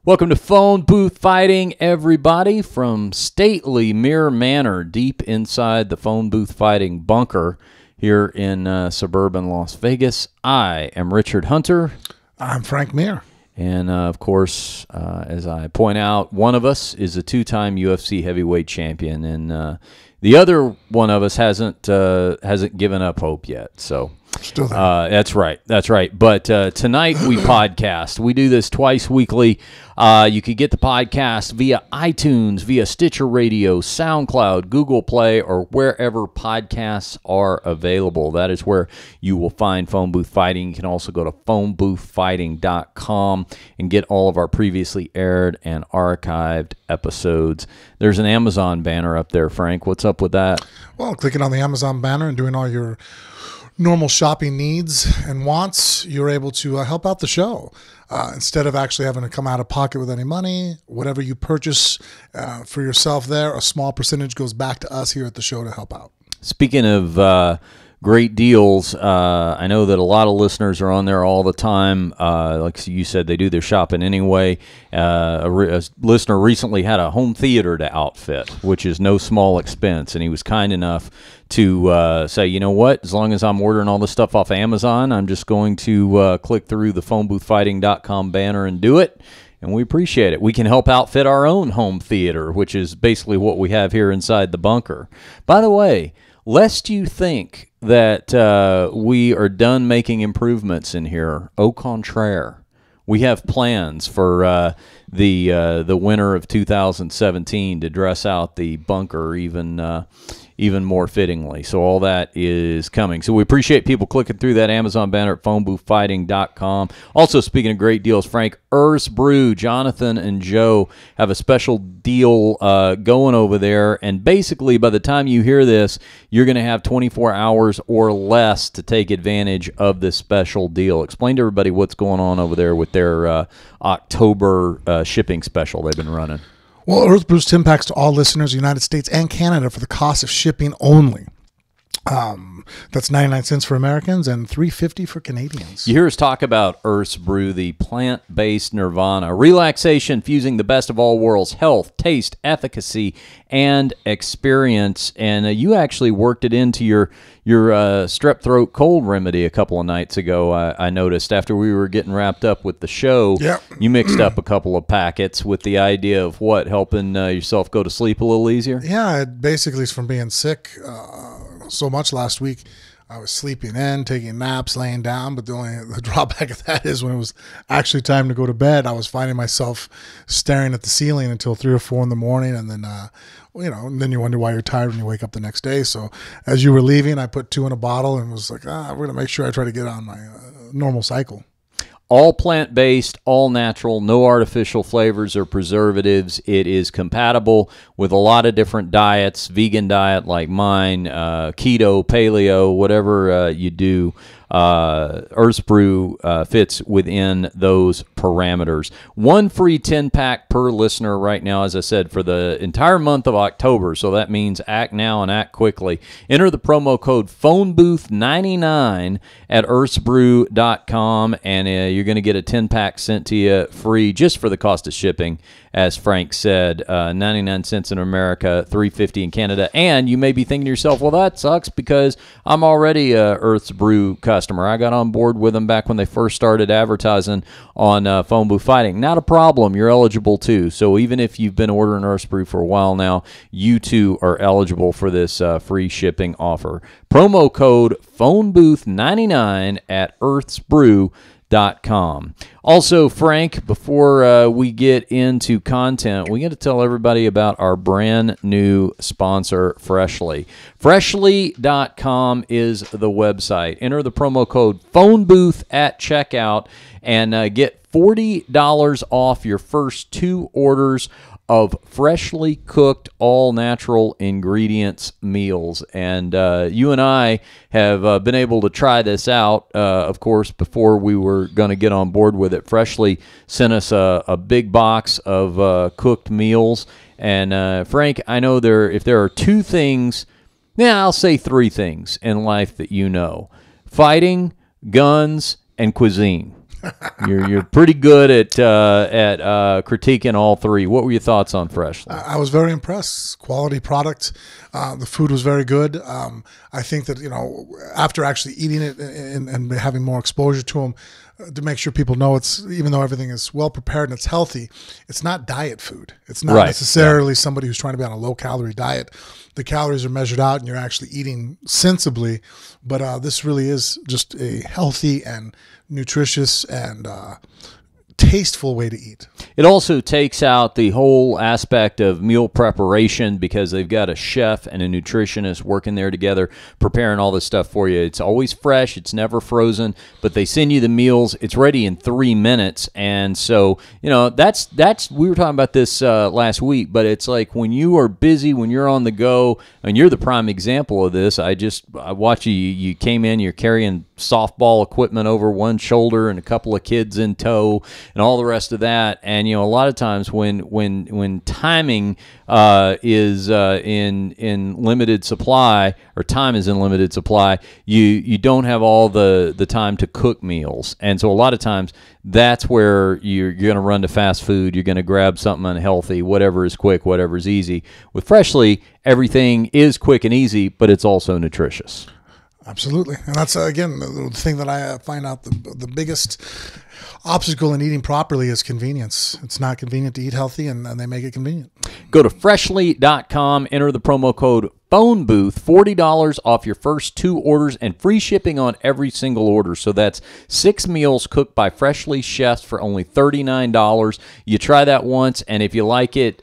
Welcome to Phone Booth Fighting, everybody, from stately Mirror Manor, deep inside the Phone Booth Fighting bunker here in suburban Las Vegas. I am Richard Hunter. I'm Frank Mir. And, of course, as I point out, one of us is a two-time UFC heavyweight champion, and the other one of us hasn't given up hope yet. So still there. That's right. That's right. But tonight we podcast. We do this twice weekly. You can get the podcast via iTunes, via Stitcher Radio, SoundCloud, Google Play, or wherever podcasts are available. That is where you will find Phone Booth Fighting. You can also go to phoneboothfighting.com and get all of our previously aired and archived episodes. There's an Amazon banner up there, Frank. What's up with that? Well, clicking on the Amazon banner and doing all your normal shopping needs and wants, you're able to help out the show. Instead of actually having to come out of pocket with any money, whatever you purchase for yourself there, a small percentage goes back to us here at the show to help out. Speaking of great deals, I know that a lot of listeners are on there all the time. Like you said, they do their shopping anyway. A listener recently had a home theater to outfit, which is no small expense, and he was kind enough to say, you know what, as long as I'm ordering all this stuff off Amazon, I'm just going to click through the phoneboothfighting.com banner and do it. And we appreciate it. We can help outfit our own home theater, which is basically what we have here inside the bunker. By the way, lest you think that we are done making improvements in here, au contraire. We have plans for the winter of 2017 to dress out the bunker even more fittingly. So all that is coming. So we appreciate people clicking through that Amazon banner at phoneboothfighting.com. Also, speaking of great deals, Frank, Earth's Brew, Jonathan and Joe have a special deal going over there. And basically, by the time you hear this, you're going to have 24 hours or less to take advantage of this special deal. Explain to everybody what's going on over there with their October shipping special they've been running. Well, Earth Brew's 10 packs to all listeners, United States and Canada, for the cost of shipping only. That's 99 cents for Americans and $3.50 for Canadians. You hear us talk about Earth's Brew, the plant-based nirvana, relaxation fusing the best of all worlds, health, taste, efficacy, and experience. And you actually worked it into your strep throat cold remedy a couple of nights ago. I noticed after we were getting wrapped up with the show, yep. You mixed up a couple of packets with the idea of what, helping yourself go to sleep a little easier? Yeah, it basically is from being sick so much last week. I was sleeping in, taking naps, laying down, but the drawback of that is when it was actually time to go to bed, I was finding myself staring at the ceiling until 3 or 4 in the morning, and then and then you wonder why you're tired when you wake up the next day. So as you were leaving, I put 2 in a bottle and was like, we're going to make sure I try to get on my normal cycle. All plant-based, all natural, no artificial flavors or preservatives. It is compatible with a lot of different diets, vegan diet like mine, keto, paleo, whatever you do. Earth's Brew fits within those parameters. One free 10-pack per listener right now, as I said, for the entire month of October. So that means act now and act quickly. Enter the promo code PhoneBooth99 at earthsbrew.com, and you're going to get a 10-pack sent to you free just for the cost of shipping. As Frank said, 99 cents in America, $3.50 in Canada. And you may be thinking to yourself, well, that sucks because I'm already a Earth's Brew customer. I got on board with them back when they first started advertising on Phone Booth Fighting. Not a problem. You're eligible too. So even if you've been ordering Earth's Brew for a while now, you too are eligible for this free shipping offer. Promo code PhoneBooth99 at earthsbrew.com. Also, Frank, before we get into content, we got to tell everybody about our brand new sponsor, Freshly. Freshly.com is the website. Enter the promo code PhoneBooth at checkout and get $40 off your first 2 orders of freshly cooked, all-natural ingredients meals. And you and I have been able to try this out, of course, before we were going to get on board with it. Freshly sent us a big box of cooked meals. And, Frank, I know if there are 2 things, I'll say 3 things in life that you know: fighting, guns, and cuisine. You're pretty good at critiquing all three. What were your thoughts on Freshly? I was very impressed. Quality product. The food was very good. I think that, after actually eating it and having more exposure to them, to make sure people know even though everything is well prepared and it's healthy, it's not diet food. It's not necessarily somebody who's trying to be on a low calorie diet. The calories are measured out and you're actually eating sensibly, but this really is just a healthy and nutritious and tasteful way to eat. It also takes out the whole aspect of meal preparation because they've got a chef and a nutritionist working there together preparing all this stuff for you. It's always fresh. It's never frozen, but they send you the meals. It's ready in 3 minutes. And so, that's we were talking about this last week, but it's like when you are busy, when you're on the go, and you're the prime example of this. I watch you came in, you're carrying softball equipment over one shoulder and a couple of kids in tow and all the rest of that. And a lot of times when timing is in limited supply, or time is in limited supply, you don't have all the time to cook meals. And so a lot of times that's where you're going to run to fast food. You're going to grab something unhealthy, whatever is quick, whatever is easy. With Freshly, everything is quick and easy, but it's also nutritious. Absolutely. And that's, again, the thing that I find out the biggest obstacle in eating properly is convenience. It's not convenient to eat healthy, and they make it convenient. Go to freshly.com, enter the promo code PhoneBooth, $40 off your first 2 orders and free shipping on every single order. So that's 6 meals cooked by Freshly chefs for only $39. You try that once, and if you like it,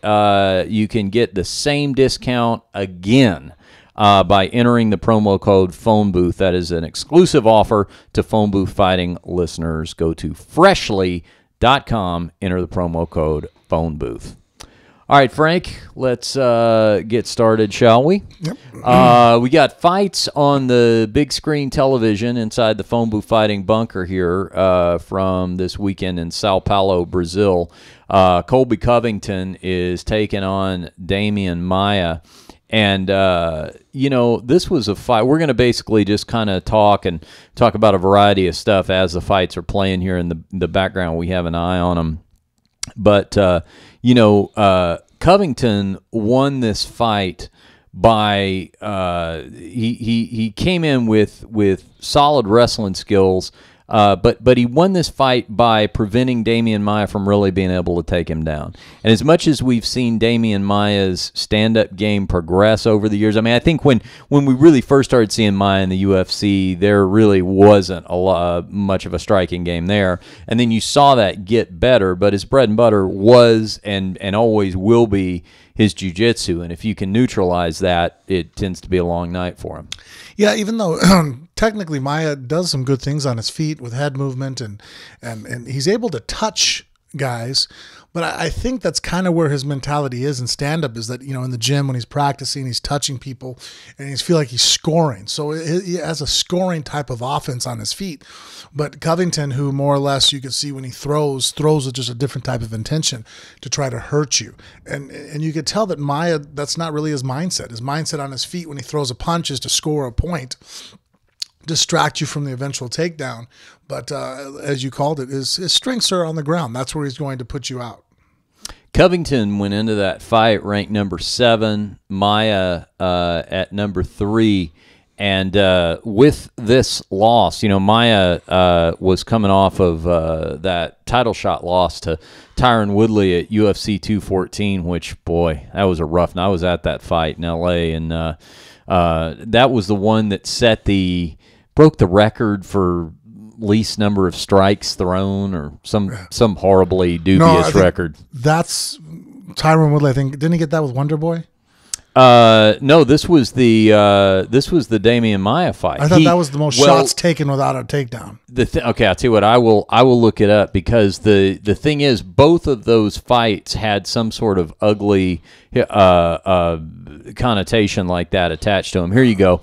you can get the same discount again. By entering the promo code PhoneBooth. That is an exclusive offer to Phone Booth Fighting listeners. Go to freshly.com, enter the promo code PhoneBooth. All right, Frank, let's get started, shall we? Yep. We got fights on the big screen television inside the Phone Booth Fighting bunker here from this weekend in Sao Paulo, Brazil. Colby Covington is taking on Demian Maia. And, this was a fight. We're going to basically just kind of talk about a variety of stuff as the fights are playing here in the background. We have an eye on them. But, Covington won this fight by he came in with solid wrestling skills. But he won this fight by preventing Demian Maia from really being able to take him down. And as much as we've seen Demian Maia's stand-up game progress over the years, I think when we really first started seeing Maia in the UFC, there really wasn't much of a striking game there. And then you saw that get better, but his bread and butter was and always will be his jiu-jitsu, and if you can neutralize that, it tends to be a long night for him. Yeah, even though technically Maia does some good things on his feet with head movement, and he's able to touch guys, but I think that's kind of where his mentality is in stand-up, is that, in the gym when he's practicing, he's touching people, and he feels like he's scoring. So he has a scoring type of offense on his feet. But Covington, who more or less you can see when he throws with just a different type of intention to try to hurt you. And you could tell that Maia, that's not really his mindset. His mindset on his feet when he throws a punch is to score a point, distract you from the eventual takedown. But as you called it, his strengths are on the ground. That's where he's going to put you out. Covington went into that fight ranked number 7, Maia at number 3. And with this loss, Maia was coming off of that title shot loss to Tyron Woodley at UFC 214, which, boy, that was a rough night. I was at that fight in L.A., and that was the one that broke the record for least number of strikes thrown, or some horribly dubious record. That's Tyron Woodley. I think, didn't he get that with Wonder Boy? No, this was the Demian Maia fight. I thought that was the most shots taken without a takedown. Okay, I'll tell you what. I will look it up, because the thing is, both of those fights had some sort of ugly connotation like that attached to them. Here you go.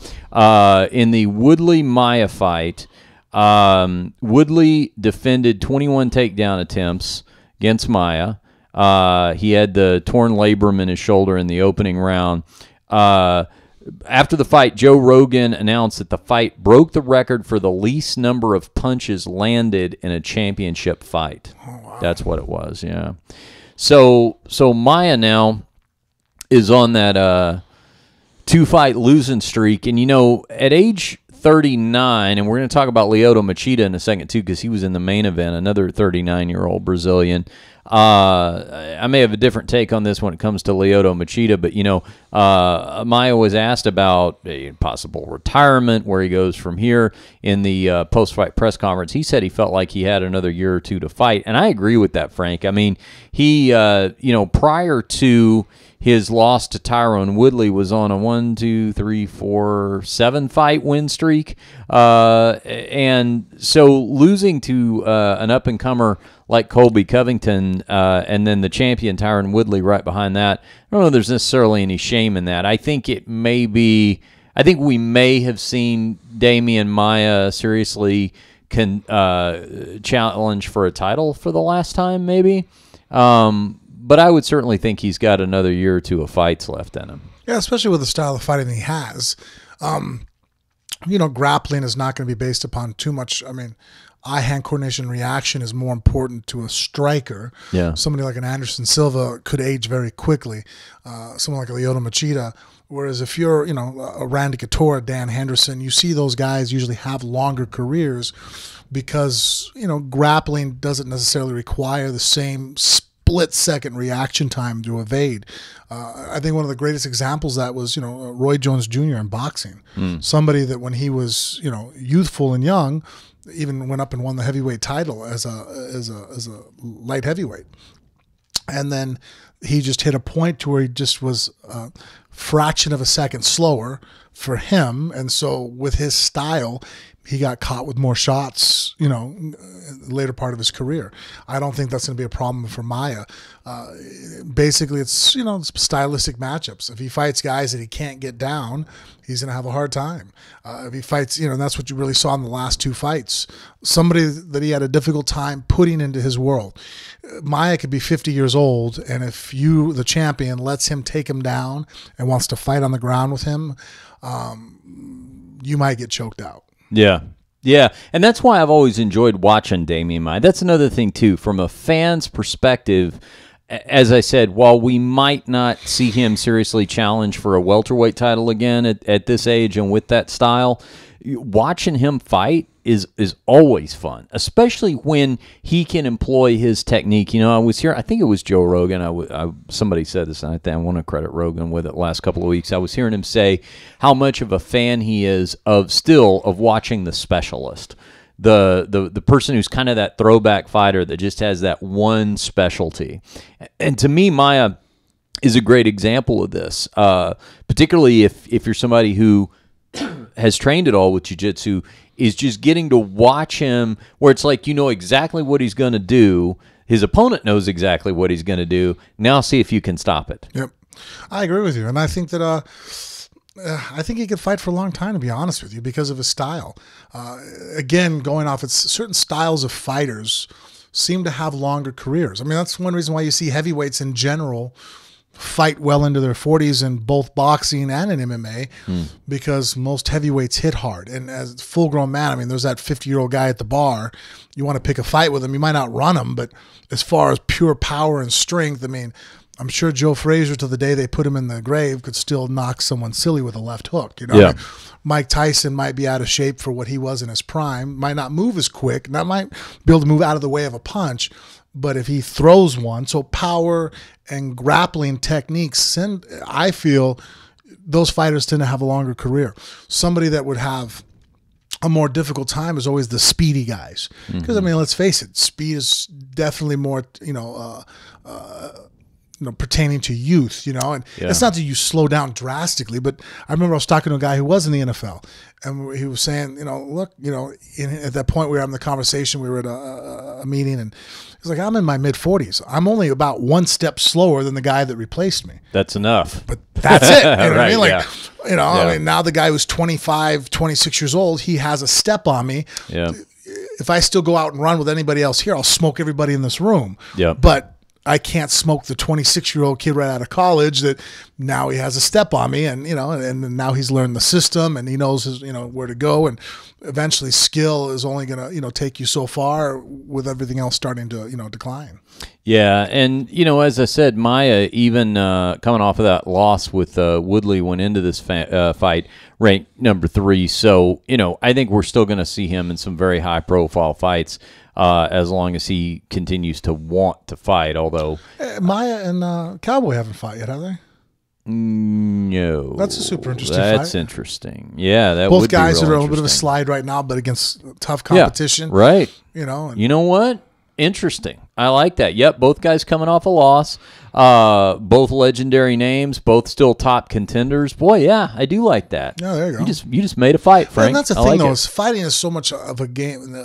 In the Woodley Maia fight, Woodley defended 21 takedown attempts against Maia. He had the torn labrum in his shoulder in the opening round. after the fight, Joe Rogan announced that the fight broke the record for the least number of punches landed in a championship fight. Oh, wow. That's what it was, yeah. So Maia now is on that 2-fight losing streak. And, at age 39, and we're going to talk about Lyoto Machida in a second, too, because he was in the main event, another 39-year-old Brazilian. I may have a different take on this when it comes to Lyoto Machida, but, Maia was asked about a possible retirement, where he goes from here in the post-fight press conference. He said he felt like he had another year or two to fight, and I agree with that, Frank. I mean, he, prior to his loss to Tyron Woodley was on a 7-fight win streak. And so losing to an up-and-comer like Colby Covington and then the champion Tyron Woodley right behind that, I don't know if there's necessarily any shame in that. I think we may have seen Demian Maia seriously challenge for a title for the last time, maybe. But I would certainly think he's got another year or two of fights left in him. Yeah, especially with the style of fighting he has. Grappling is not going to be based upon too much. I mean, eye-hand coordination reaction is more important to a striker. Yeah. Somebody like an Anderson Silva could age very quickly. Someone like a Lyoto Machida. Whereas if you're, a Randy Couture, Dan Henderson, you see those guys usually have longer careers because, grappling doesn't necessarily require the same split-second reaction time to evade. I think one of the greatest examples of that was, Roy Jones Jr. in boxing. Somebody that when he was, youthful and young, even went up and won the heavyweight title as a light heavyweight. And then he just hit a point to where he just was a fraction of a second slower for him. And so with his style, he got caught with more shots, later part of his career. I don't think that's going to be a problem for Maia. Basically, it's, stylistic matchups. If he fights guys that he can't get down, he's going to have a hard time. If he fights, and that's what you really saw in the last two fights. Somebody that he had a difficult time putting into his world. Maia could be 50 years old, and if you, the champion, lets him take him down and wants to fight on the ground with him, you might get choked out. Yeah. Yeah, and that's why I've always enjoyed watching Demian Maia. That's another thing, too. From a fan's perspective, as I said, while we might not see him seriously challenge for a welterweight title again at this age and with that style, watching him fight is always fun, especially when he can employ his technique. I was here, I think it was Joe Rogan. Somebody said this, and I want to credit Rogan with it last couple of weeks. I was hearing him say how much of a fan he is of watching the specialist. The person who's kind of that throwback fighter that just has that one specialty. And to me, Maia is a great example of this, particularly if you're somebody who has trained at all with jiu-jitsu, is just getting to watch him where it's like exactly what he's going to do. His opponent knows exactly what he's going to do. Now see if you can stop it. Yep. I agree with you. And I think that I think he could fight for a long time, to be honest with you, because of his style. Again, going off, it's certain styles of fighters seem to have longer careers. I mean, that's one reason why you see heavyweights in general fight well into their 40s in both boxing and in MMA, because most heavyweights hit hard. And as a full-grown man, I mean, there's that 50-year-old guy at the bar. You want to pick a fight with him. You might outrun him, but as far as pure power and strength, I mean, I'm sure Joe Frazier, to the day they put him in the grave, could still knock someone silly with a left hook. Yeah. I mean, Mike Tyson might be out of shape for what he was in his prime, might not move as quick, might be able to move out of the way of a punch, but if he throws one, so power and grappling techniques, I feel those fighters tend to have a longer career. Somebody that would have a more difficult time is always the speedy guys. Because, I mean, let's face it, speed is definitely more, pertaining to youth, and it's not that you slow down drastically, but I remember I was talking to a guy who was in the NFL, and he was saying, look, at that point we were having the conversation, we were at a meeting, and he's like, I'm in my mid-40s. I'm only about one step slower than the guy that replaced me. That's enough. But that's it. You know what I mean? Like, yeah. I mean, now the guy who's 25, 26 years old, he has a step on me. Yeah. If I still go out and run with anybody else here, I'll smoke everybody in this room. Yeah. But I can't smoke the 26-year-old kid right out of college that now he has a step on me, and and now he's learned the system and he knows his, where to go, and eventually skill is only going to take you so far with everything else starting to decline. Yeah, and as I said, Maia, even coming off of that loss with Woodley, went into this fight ranked number 3. So I think we're still going to see him in some very high profile fights. As long as he continues to want to fight, although Maia and Cowboy haven't fought yet, have they? No, that's a super interesting fight. That's interesting. Yeah, that both would guys be are a real little bit of a slide right now, but against tough competition. Yeah, right. And, you know what? Interesting. I like that. Yep, both guys coming off a loss. Both legendary names. Both still top contenders. Boy, yeah, I do like that. Yeah, there you go. You just made a fight, Frank. And that's the thing, though, is fighting is so much of a game.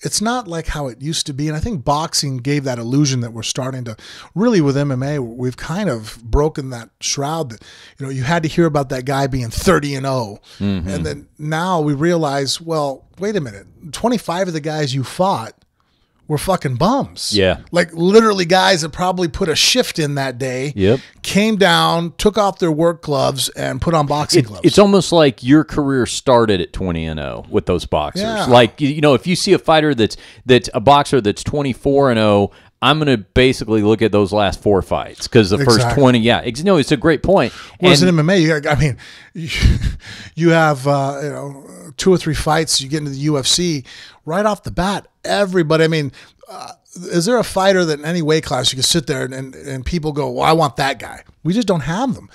It's not like how it used to be. And I think boxing gave that illusion that we're starting to really with MMA. We've kind of broken that shroud that, you had to hear about that guy being 30-0. And then now we realize, well, wait a minute. 25 of the guys you fought were fucking bums. Yeah. Like literally guys that probably put a shift in that day. Yep. Came down, took off their work gloves, and put on boxing gloves. It's almost like your career started at 20-0 with those boxers. Yeah. Like, if you see a fighter that's a boxer that's 24-0, I'm going to basically look at those last 4 fights because the first 20, no, it's a great point. Whereas in MMA, you have 2 or 3 fights, you get into the UFC, right off the bat, everybody, is there a fighter that in any weight class you can sit there and people go, well, I want that guy? We just don't have them.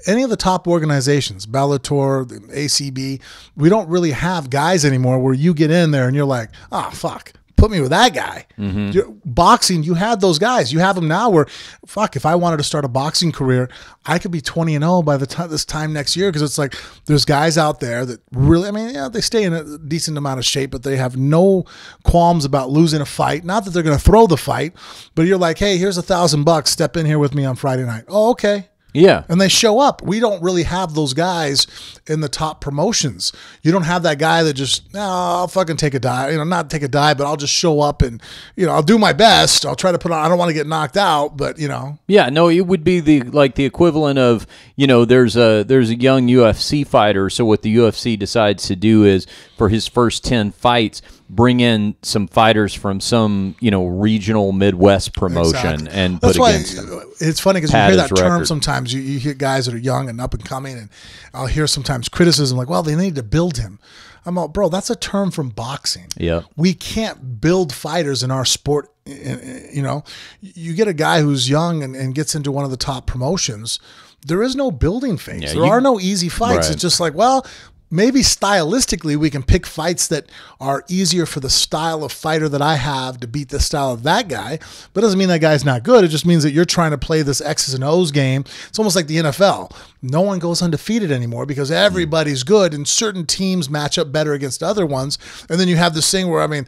Any of the top organizations, Bellator, the ACB, we don't really have guys anymore where you get in there and you're like, oh, fuck. Put me with that guy. Boxing, you had those guys. You have them now where, fuck, if I wanted to start a boxing career, I could be 20-0 by the time this time next year, because it's like there's guys out there that really, they stay in a decent amount of shape, but they have no qualms about losing a fight. Not that they're going to throw the fight, but you're like, hey, here's $1,000. Step in here with me on Friday night. Oh, okay. Yeah. And they show up. We don't really have those guys in the top promotions. You don't have that guy that just, I'll fucking take a dive. Not take a dive, but I'll just show up and, I'll do my best. I'll try to put on, I don't want to get knocked out, but, Yeah, no, it would be the equivalent of, there's a young UFC fighter. So what the UFC decides to do is for his first 10 fights, bring in some fighters from some, regional Midwest promotion and That's put why against them. It's funny because you hear that term record. sometimes. You hear guys that are young and up and coming, and I'll hear sometimes criticism like, well, they need to build him. I'm like, bro, that's a term from boxing. Yeah. We can't build fighters in our sport. You get a guy who's young and gets into one of the top promotions. There is no building phase. Yeah, there are no easy fights. Right. It's just like, well, maybe stylistically we can pick fights that are easier for the style of fighter that I have to beat the style of that guy. But it doesn't mean that guy's not good. It just means that you're trying to play this X's and O's game. It's almost like the NFL. No one goes undefeated anymore because everybody's good and certain teams match up better against other ones. And then you have this thing where, I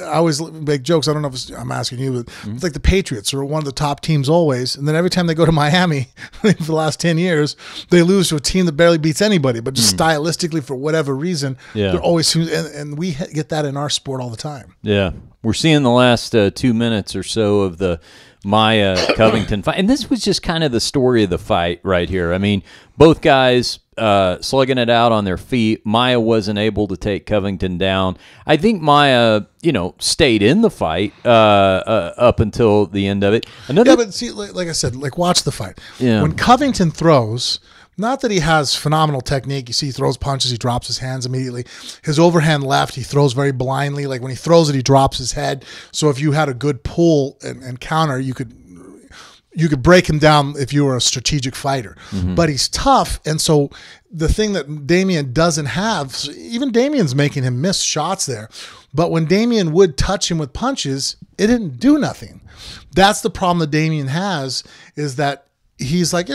always make jokes. I don't know if I'm asking you, but it's like the Patriots are one of the top teams always. And then every time they go to Miami for the last 10 years, they lose to a team that barely beats anybody, but just stylistically for whatever reason, they're always, and we get that in our sport all the time. Yeah. We're seeing the last 2 minutes or so of the Maia Covington fight. And this was just kind of the story of the fight right here. Both guys slugging it out on their feet. Maia wasn't able to take Covington down. I think Maia, stayed in the fight up until the end of it. But see, like I said, watch the fight. Yeah. When Covington throws, not that he has phenomenal technique. You see he throws punches, he drops his hands immediately. His overhand left, he throws very blindly. Like when he throws it, he drops his head. So if you had a good pull and counter, you could break him down if you were a strategic fighter. But he's tough, and so the thing that Demian doesn't have, even Damian's making him miss shots there, but when Demian would touch him with punches, it didn't do nothing. That's the problem that Demian has, is that he's like,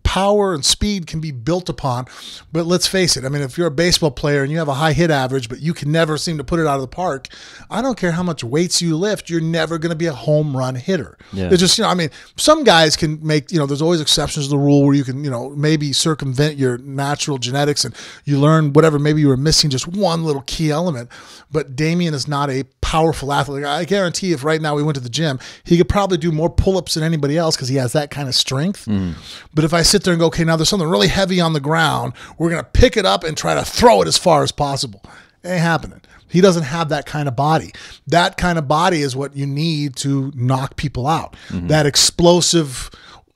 power and speed can be built upon. But let's face it. I mean, if you're a baseball player and you have a high hit average, but you can never seem to put it out of the park, I don't care how much weights you lift, you're never going to be a home run hitter. Yeah. It's just, I mean, some guys can make, there's always exceptions to the rule where you can, maybe circumvent your natural genetics and you learn whatever, maybe you were missing just one little key element. But Demian is not a powerful athlete. I guarantee if right now we went to the gym, he could probably do more pull-ups than anybody else because he has that kind of strength. But if I sit there and go, okay, now there's something really heavy on the ground, we're going to pick it up and try to throw it as far as possible. It ain't happening. He doesn't have that kind of body. That kind of body is what you need to knock people out. That explosive,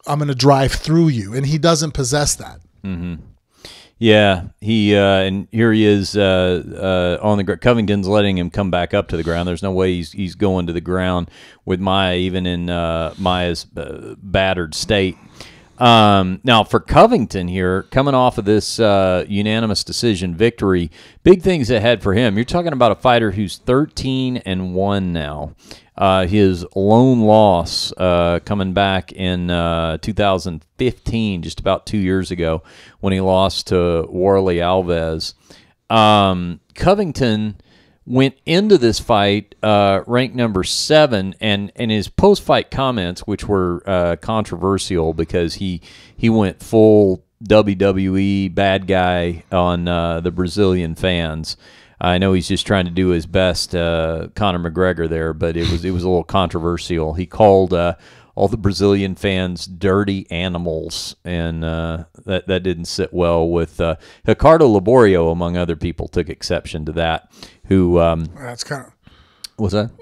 I'm going to drive through you. And he doesn't possess that. Yeah, he and here he is on the ground. Covington's letting him come back up to the ground. There's no way he's going to the ground with Maia, even in Maia's battered state. Now, for Covington here, coming off of this unanimous decision victory, big things ahead for him. You're talking about a fighter who's 13-1 now. His lone loss coming back in 2015, just about 2 years ago, when he lost to Warley Alves. Covington went into this fight ranked number 7, and his post-fight comments, which were controversial because he went full WWE bad guy on the Brazilian fans. I know he's just trying to do his best, Conor McGregor there, but it was a little controversial. He called all the Brazilian fans dirty animals, and that didn't sit well with Ricardo Laborio, among other people, took exception to that. Who that's kind of what's that?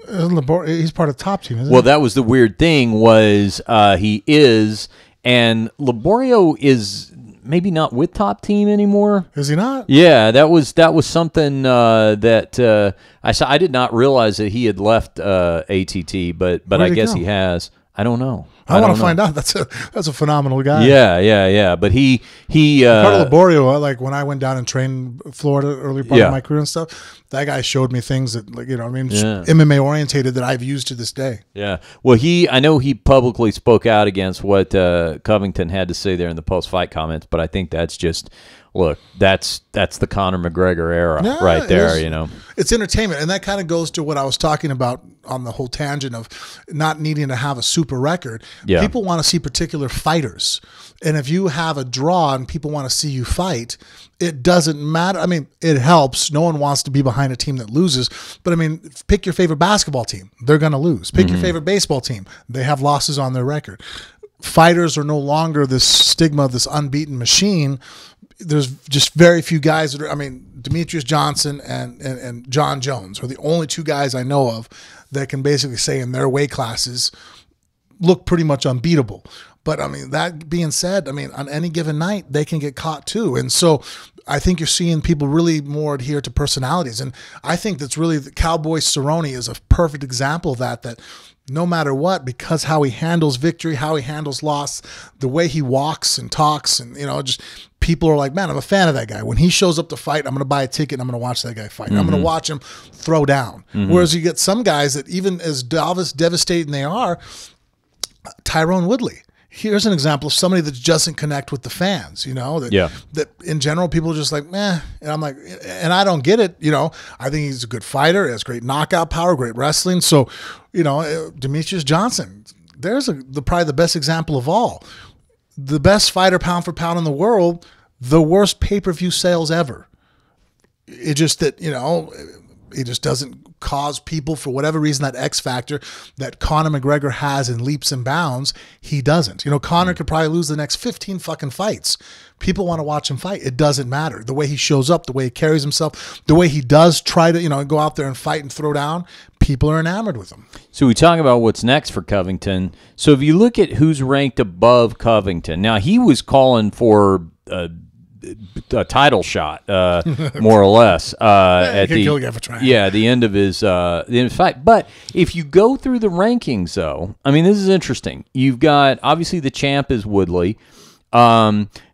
He's part of the top team, isn't he? Well, that was the weird thing was he is, and Laborio is maybe not with top team anymore. Is he not? Yeah, that was something that I saw. I did not realize that he had left ATT, but I guess he has. I don't know. I want to find out. That's a phenomenal guy. Yeah. But he Ricardo Laborio, like when I went down and trained Florida early part of my career and stuff, that guy showed me things that, like, MMA orientated that I've used to this day. Yeah. Well, I know he publicly spoke out against what Covington had to say there in the post-fight comments, but I think that's just, look, that's the Conor McGregor era right there, It's entertainment, and that kind of goes to what I was talking about on the whole tangent of not needing to have a super record. Yeah. People want to see particular fighters, and if you have a draw and people want to see you fight, it doesn't matter. I mean, it helps. No one wants to be behind a team that loses, but I mean, pick your favorite basketball team. They're going to lose. Pick your favorite baseball team. They have losses on their record. Fighters are no longer this stigma of this unbeaten machine. There's just very few guys that are, Demetrius Johnson and John Jones are the only two guys I know of that can basically say in their weight classes look pretty much unbeatable. But that being said, on any given night, they can get caught too. And so I think you're seeing people really more adhere to personalities. And I think that's really the Cowboy Cerrone is a perfect example of that no matter what, because how he handles victory, how he handles loss, the way he walks and talks, and just people are like, man, I'm a fan of that guy. When he shows up to fight, I'm going to buy a ticket and I'm going to watch that guy fight. I'm going to watch him throw down. Whereas you get some guys that, even as devastating they are, Tyrone Woodley. Here's an example of somebody that doesn't connect with the fans, that in general people are just like, meh. And I'm like, and I don't get it. I think he's a good fighter. He has great knockout power, great wrestling. So, Demetrius Johnson, there's probably the best example of all. The best fighter pound for pound in the world, the worst pay-per-view sales ever. It just that, it just doesn't cause people, for whatever reason, that X factor that Conor McGregor has in leaps and bounds, he doesn't. Conor could probably lose the next 15 fucking fights. People want to watch him fight. It doesn't matter. The way he shows up, the way he carries himself, the way he does try to, go out there and fight and throw down, people are enamored with him. So we talk about what's next for Covington. So if you look at who's ranked above Covington, now he was calling for a title shot, more or less, at the end of his fight. But if you go through the rankings, though, this is interesting. You've got, obviously, the champ is Woodley,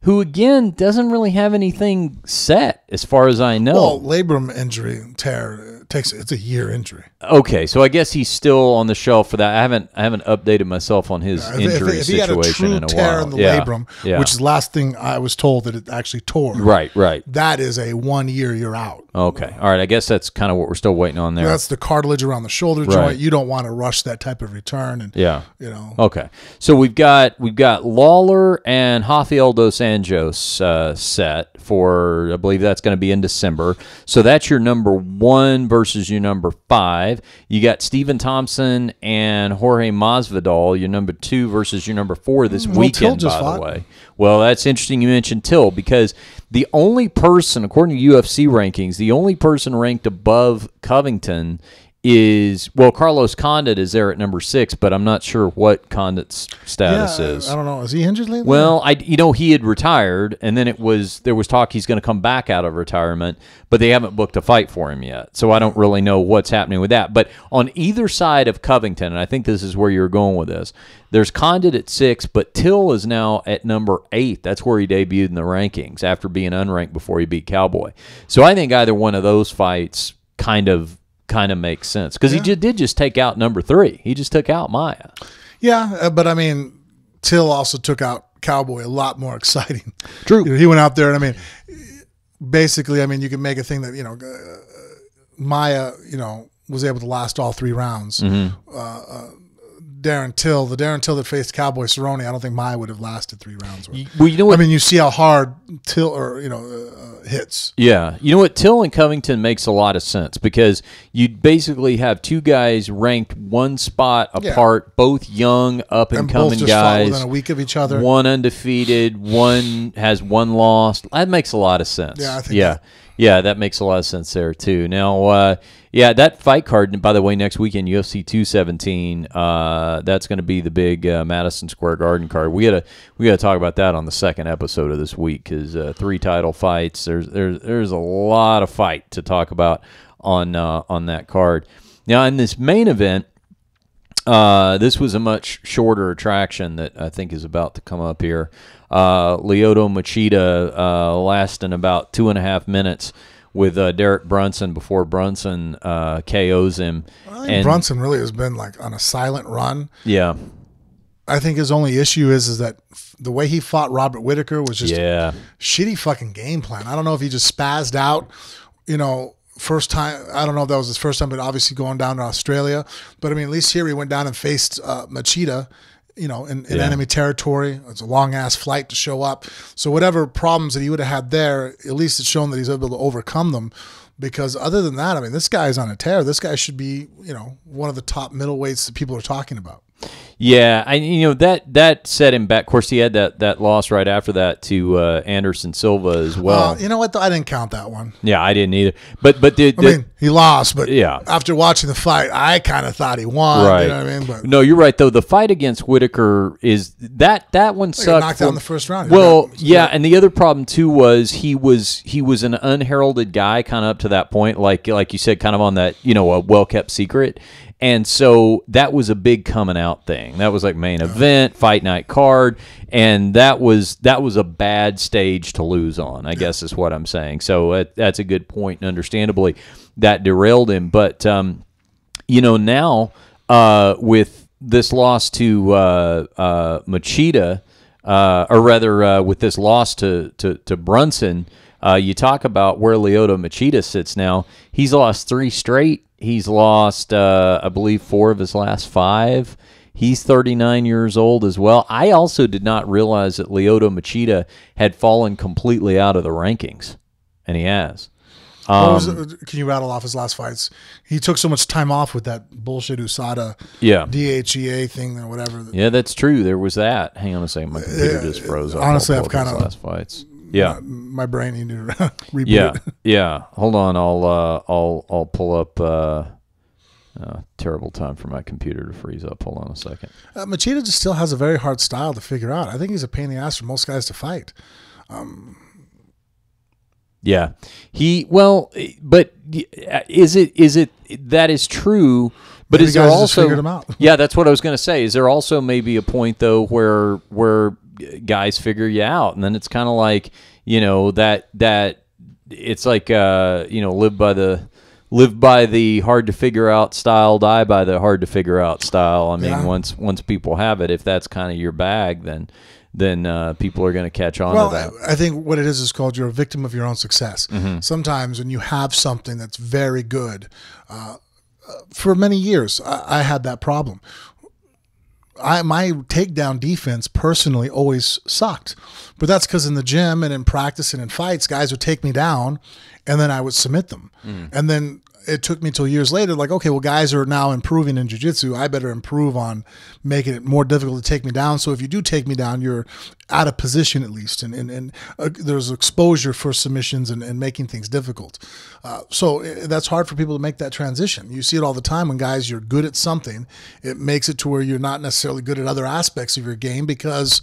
who again doesn't really have anything set as far as I know. Well, labrum injury tear it's a year injury. Okay, so I guess he's still on the shelf for that. I haven't updated myself on his injury if he had a situation true in a tear while. in the labrum, which is the last thing I was told that it actually tore. Right. That is a 1 year you're out. Okay, all right. I guess that's kind of what we're still waiting on there. That's the cartilage around the shoulder joint. You don't want to rush that type of return. And Okay, so we've got Lawler and Rafael dos Anjos set for, I believe that's going to be in December. So that's your number 1 versus your number 5. You got Stephen Thompson and Jorge Masvidal, your number 2 versus your number 4 this weekend, by the way. Well, that's interesting you mentioned Till, because the only person, according to UFC rankings, the only person ranked above Covington is, well, Carlos Condit is there at number 6, but I'm not sure what Condit's status is. I don't know. Is he injured lately? Well, he had retired, and then there was talk he's going to come back out of retirement, but they haven't booked a fight for him yet. So I don't really know what's happening with that. But on either side of Covington, and I think this is where you're going with this, there's Condit at 6, but Till is now at number 8. That's where he debuted in the rankings after being unranked before he beat Cowboy. So I think either one of those fights kind of makes sense, because he did just take out number 3. He just took out Maia. Yeah, but I mean, Till also took out Cowboy, a lot more exciting. True. He went out there, and I mean, basically, you can make a thing that, Maia, was able to last all 3 rounds. Mm-hmm. The Darren Till that faced Cowboy Cerrone, I don't think Maia would have lasted 3 rounds. Well, you know what? you see how hard Till hits. Yeah. You know what? Till and Covington makes a lot of sense, because you basically have 2 guys ranked 1 spot apart, both young, up-and-coming both just guys. fought within a week of each other. 1 undefeated, 1 has 1 loss. That makes a lot of sense. Yeah, I think Yeah, that makes a lot of sense there, too. Now, that fight card, by the way, next weekend, UFC 217, that's going to be the big Madison Square Garden card. We got to talk about that on the second episode of this week, because 3 title fights. There's a lot of fight to talk about on that card. Now, in this main event, this was a much shorter attraction that I think is about to come up here. Lyoto Machida lasting about 2.5 minutes with Derek Brunson before Brunson KOs him. I think Brunson really has been on a silent run. Yeah. I think his only issue is that the way he fought Robert Whittaker was just shitty fucking game plan. I don't know if he just spazzed out, first time. I don't know if that was his first time, but obviously going down to Australia. But at least here he went down and faced Machida, in enemy territory. It's a long-ass flight to show up. So whatever problems that he would have had there, at least it's shown that he's able to overcome them. Because other than that, this guy's on a tear. This guy should be, one of the top middleweights that people are talking about. Yeah, that set him back. Of course, he had that loss right after that to Anderson Silva as well. You know what, though? I didn't count that one. Yeah, I didn't either. But he lost. But after watching the fight, I kind of thought he won. Right. You know what I mean? But no, you're right though. The fight against Whittaker is that one sucked. Knocked out in the first round. Well, and the other problem too was he was an unheralded guy kind of up to that point, like you said, kind of on that a well kept secret. And so that was a big coming out thing. That was like main event, fight night card, and that was a bad stage to lose on, I guess is what I'm saying. So that's a good point, and understandably that derailed him. But now with this loss to Machida, or rather with this loss to Brunson, you talk about where Lyoto Machida sits now. He's lost 3 straight. He's lost, I believe, 4 of his last 5. He's 39 years old as well. I also did not realize that Lyoto Machida had fallen completely out of the rankings, and he has. Can you rattle off his last fights? He took so much time off with that bullshit USADA DHEA thing or whatever. Yeah, that's true. There was that. Hang on a second. My computer just froze up. Honestly, I've kind of last fights. Yeah, my brain needed to reboot. Yeah. Hold on, I'll pull up. Terrible time for my computer to freeze up. Hold on a second. Machida just still has a very hard style to figure out. I think he's a pain in the ass for most guys to fight. Yeah, but is it that is true? But maybe is there guys also just figured him out? Yeah, that's what I was going to say. Is there also maybe a point though where guys figure you out, and then it's kind of like, you know, that it's like, you know, live by the hard to figure out style, die by the hard to figure out style. I mean, once people have it, if that's kind of your bag, then people are going to catch on to that. I think what it is called you're a victim of your own success. Sometimes when you have something that's very good, for many years, I had that problem. My takedown defense personally always sucked, but that's because in the gym and in practice and in fights, guys would take me down and then I would submit them. And then it took me till years later, like, okay, well, guys are now improving in jiu-jitsu. I better improve on making it more difficult to take me down. So if you do take me down, you're out of position at least. And there's exposure for submissions and making things difficult. So that's hard for people to make that transition. You see it all the time when guys, you're good at something. It makes it to where you're not necessarily good at other aspects of your game because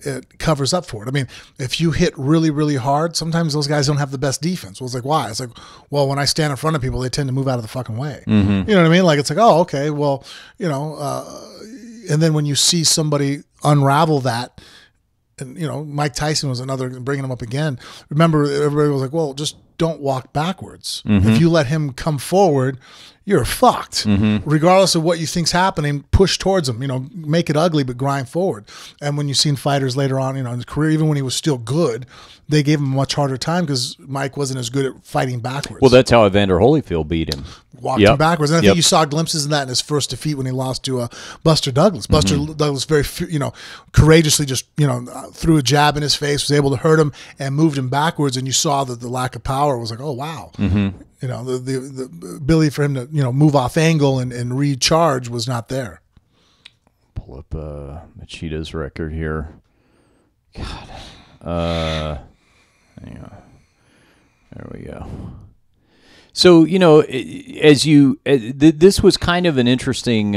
it covers up for it. I mean, if you hit really, really hard, sometimes those guys don't have the best defense. Well, it's like, why? It's like, well, when I stand in front of people, they tend to move out of the fucking way. You know what I mean? Like, it's like, oh, okay, well, you know, and then when you see somebody unravel that, and, you know, Mike Tyson was another, bringing him up again. Remember, everybody was like, well, just don't walk backwards. If you let him come forward, you're fucked. Regardless of what you think's happening, push towards him. You know, make it ugly, but grind forward. And when you've seen fighters later on, you know, in his career, even when he was still good, they gave him a much harder time because Mike wasn't as good at fighting backwards. Well, that's how Evander Holyfield beat him. Walked him backwards. And I think you saw glimpses of that in his first defeat when he lost to Buster Douglas. Buster Douglas very, you know, courageously just, you know, threw a jab in his face, was able to hurt him and moved him backwards. And you saw that the lack of power was like, oh, wow. You know, the ability for him to, you know, move off angle and recharge was not there. Pull up Machida's record here. God. Hang on. There we go. So, you know, this was kind of an interesting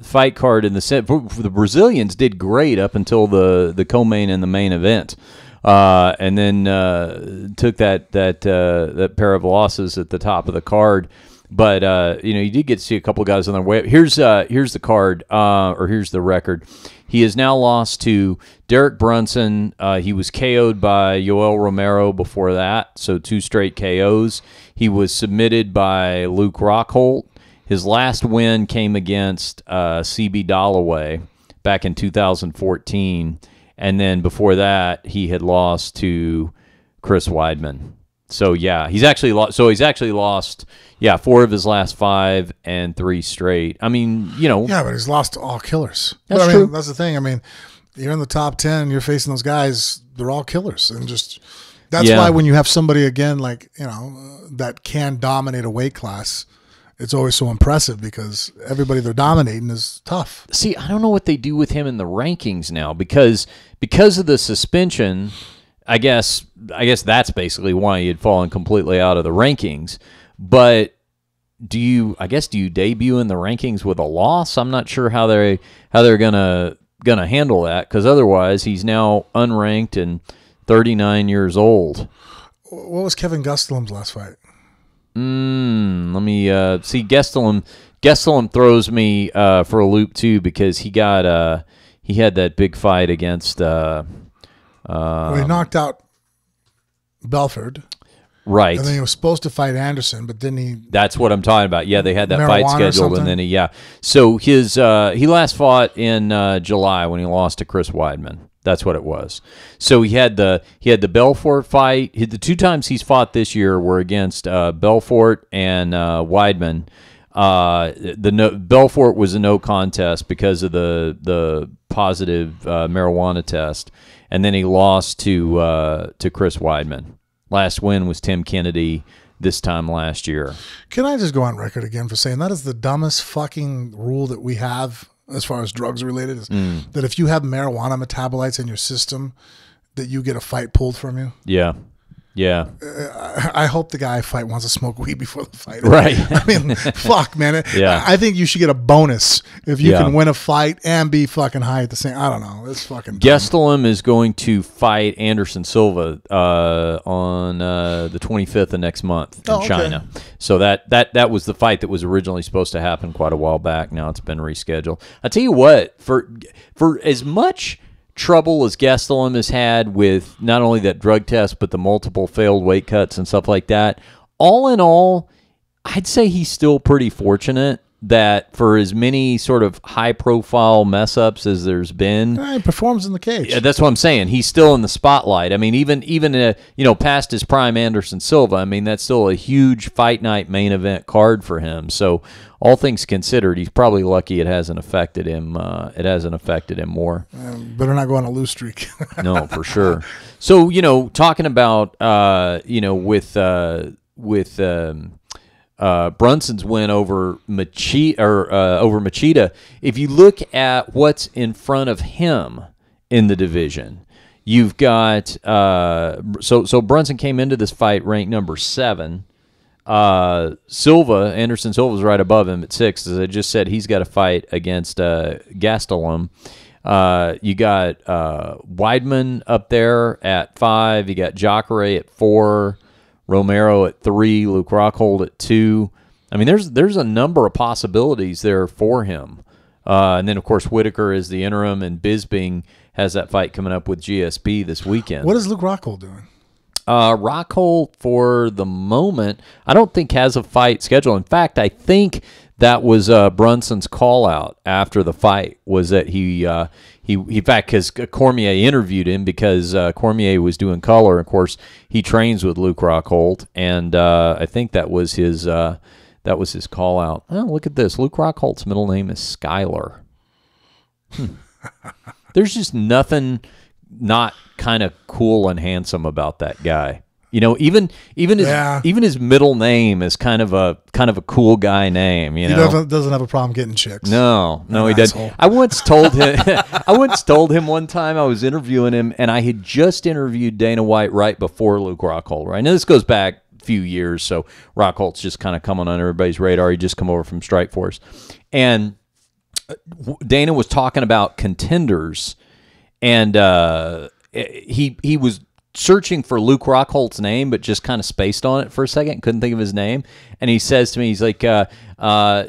fight card in the set. The Brazilians did great up until the co-main and the main event. And then took that pair of losses at the top of the card. But you know, you did get to see a couple of guys on their way. Here's the card, or here's the record. He has now lost to Derek Brunson. He was KO'd by Yoel Romero before that, so 2 straight KOs. He was submitted by Luke Rockholt. His last win came against CB Dalloway back in 2014. And then before that, he had lost to Chris Weidman. So yeah, he's actually lost. So he's actually lost, 4 of his last 5 and 3 straight. I mean, you know, yeah, but he's lost to all killers. That's true. true. That's the thing. I mean, you're in the top 10. You're facing those guys. They're all killers, and just that's why when you have somebody again like, you know, that can dominate a weight class, it's always so impressive because everybody they're dominating is tough. See, I don't know what they do with him in the rankings now because of the suspension. I guess that's basically why he had fallen completely out of the rankings. But do you debut in the rankings with a loss? I'm not sure how they're gonna handle that, because otherwise he's now unranked and 39 years old. What was Kevin Gastelum's last fight? Let me see. Gastelum throws me for a loop too, because he had that big fight against. Well, he knocked out Belford, right? And then he was supposed to fight Anderson, but then he. That's what I'm talking about. Yeah, they had that fight scheduled, and then So his he last fought in July when he lost to Chris Weidman. That's what it was. So he had the Belfort fight. The 2 times he's fought this year were against Belfort and Weidman. Belfort was a no contest because of the positive marijuana test, and then he lost to Chris Weidman. Last win was Tim Kennedy this time last year. Can I just go on record again for saying that is the dumbest fucking rule that we have as far as drugs related, is that if you have marijuana metabolites in your system, that you get a fight pulled from you? Yeah. Yeah. I hope the guy I fight wants to smoke weed before the fight. Right. I mean, fuck, man. Yeah. I think you should get a bonus if you Yeah. can win a fight and be fucking high at the same. I don't know. It's fucking dumb. Gastelum is going to fight Anderson Silva on the 25th of next month in China. So that was the fight that was originally supposed to happen quite a while back. Now it's been rescheduled. I tell you what, for as much trouble as Gastelum has had with not only that drug test but the multiple failed weight cuts and stuff like that, all in all, I'd say he's still pretty fortunate that for as many sort of high-profile mess-ups as there's been, He performs in the cage. yeah, that's what I'm saying. He's still in the spotlight. I mean, even past his prime Anderson Silva, I mean, that's still a huge fight night main event card for him. So, all things considered, he's probably lucky it hasn't affected him. It hasn't affected him more. Better not go on a loose streak. No, for sure. So, talking about with Brunson's win over Machida, if you look at what's in front of him in the division, you've got so Brunson came into this fight ranked number 7. Anderson Silva's right above him at 6. As I just said, he's got a fight against Gastelum. You got Weidman up there at 5. You got Jacare at 4. Romero at 3, Luke Rockhold at 2. I mean, there's a number of possibilities there for him. And then, of course, Whitaker is the interim, and Bisping has that fight coming up with GSP this weekend. What is Luke Rockhold doing? Rockhold, for the moment, I don't think has a fight scheduled. In fact, I think that was Brunson's call out after the fight, was that he in fact, because Cormier interviewed him because Cormier was doing color. Of course, he trains with Luke Rockhold, and I think that was his call out. Oh, look at this. Luke Rockhold's middle name is Skyler. There's just nothing not kind of cool and handsome about that guy. Even his middle name is kind of a cool guy name. He doesn't have a problem getting chicks. No, he doesn't. I once told him one time I was interviewing him, and I had just interviewed Dana White right before Luke Rockhold. Right now, this goes back a few years, so Rockhold's just kind of coming on everybody's radar. He just come over from Strikeforce, and Dana was talking about contenders, and he was searching for Luke Rockhold's name, but just kind of spaced on it for a second, couldn't think of his name. And he says to me, he's like, who am I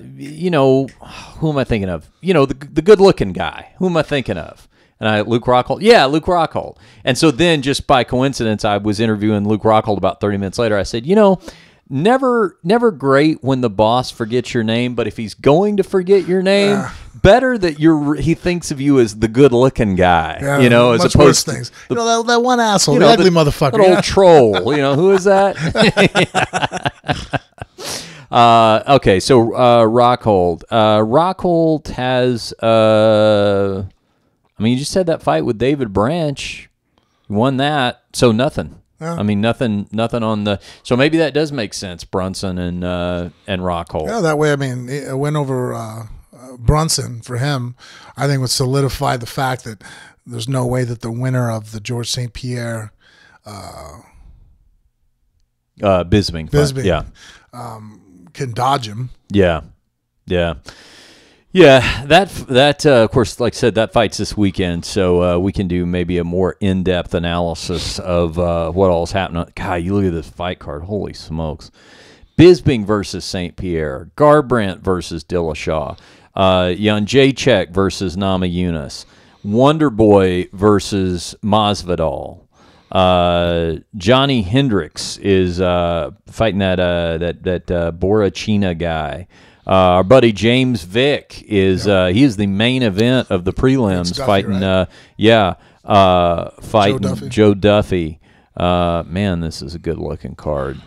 thinking of? The good-looking guy. Who am I thinking of? And Luke Rockhold? Yeah, Luke Rockhold. And so then, just by coincidence, I was interviewing Luke Rockhold about 30 minutes later. I said, never great when the boss forgets your name, but if he's going to forget your name, better that he thinks of you as the good-looking guy, as much opposed worse to things. That one asshole, the ugly motherfucker, that old troll. Who is that? Okay, so Rockhold. Rockhold has. You just had that fight with David Branch. You won that, so nothing. Yeah. I mean, nothing on the. So maybe that does make sense, Brunson and Rockhold. Yeah, that way. I mean, a win over Brunson for him, I think, would solidify the fact that there's no way that the winner of the George St. Pierre, Bisping, yeah, can dodge him. Yeah. That of course, like I said, that fight's this weekend, so we can do maybe a more in-depth analysis of what all's happening. God, you look at this fight card. Holy smokes. Bisping versus St. Pierre. Garbrandt versus Dillashaw. Jędrzejczyk versus Namajunas. Wonderboy versus Masvidal. Johnny Hendricks is fighting that Borachina guy. Our buddy James Vick is he is the main event of the prelims, Duffy, fighting right? fighting Joe Duffy. Man, this is a good looking card.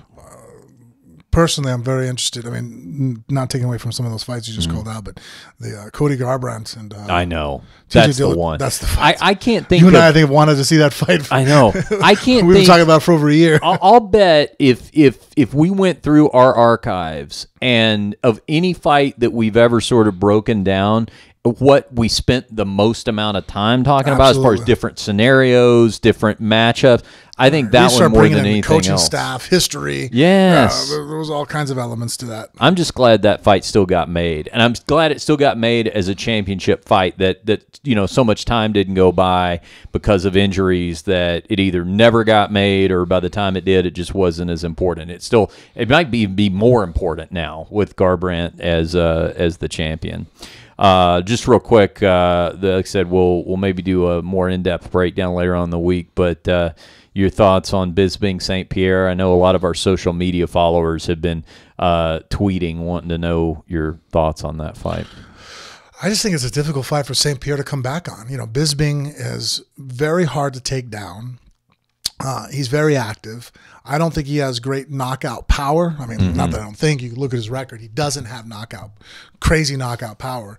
Personally, I'm very interested. I mean, not taking away from some of those fights you just called out, but the Cody Garbrandt and I know that's the one. That's the fight. I can't think. You and I think wanted to see that fight. I know. I can't. We've been talking about it for over a year. I'll bet if we went through our archives And of any fight that we've ever sort of broken down, what we spent the most amount of time talking about as far as different scenarios, different matchups, I think that one more than anything coaching else. Staff, history. Yes. There was all kinds of elements to that. I'm just glad that fight still got made. And I'm glad it still got made as a championship fight that so much time didn't go by because of injuries that it either never got made or by the time it did, it just wasn't as important. It might be more important now with Garbrandt as the champion. Just real quick, like I said, we'll maybe do a more in-depth breakdown later on in the week, but your thoughts on Bisping St. Pierre? I know a lot of our social media followers have been tweeting, wanting to know your thoughts on that fight. I just think it's a difficult fight for St. Pierre to come back on. Bisping is very hard to take down. He's very active. I don't think he has great knockout power. I mean, not that I don't think. You can look at his record. He doesn't have crazy knockout power,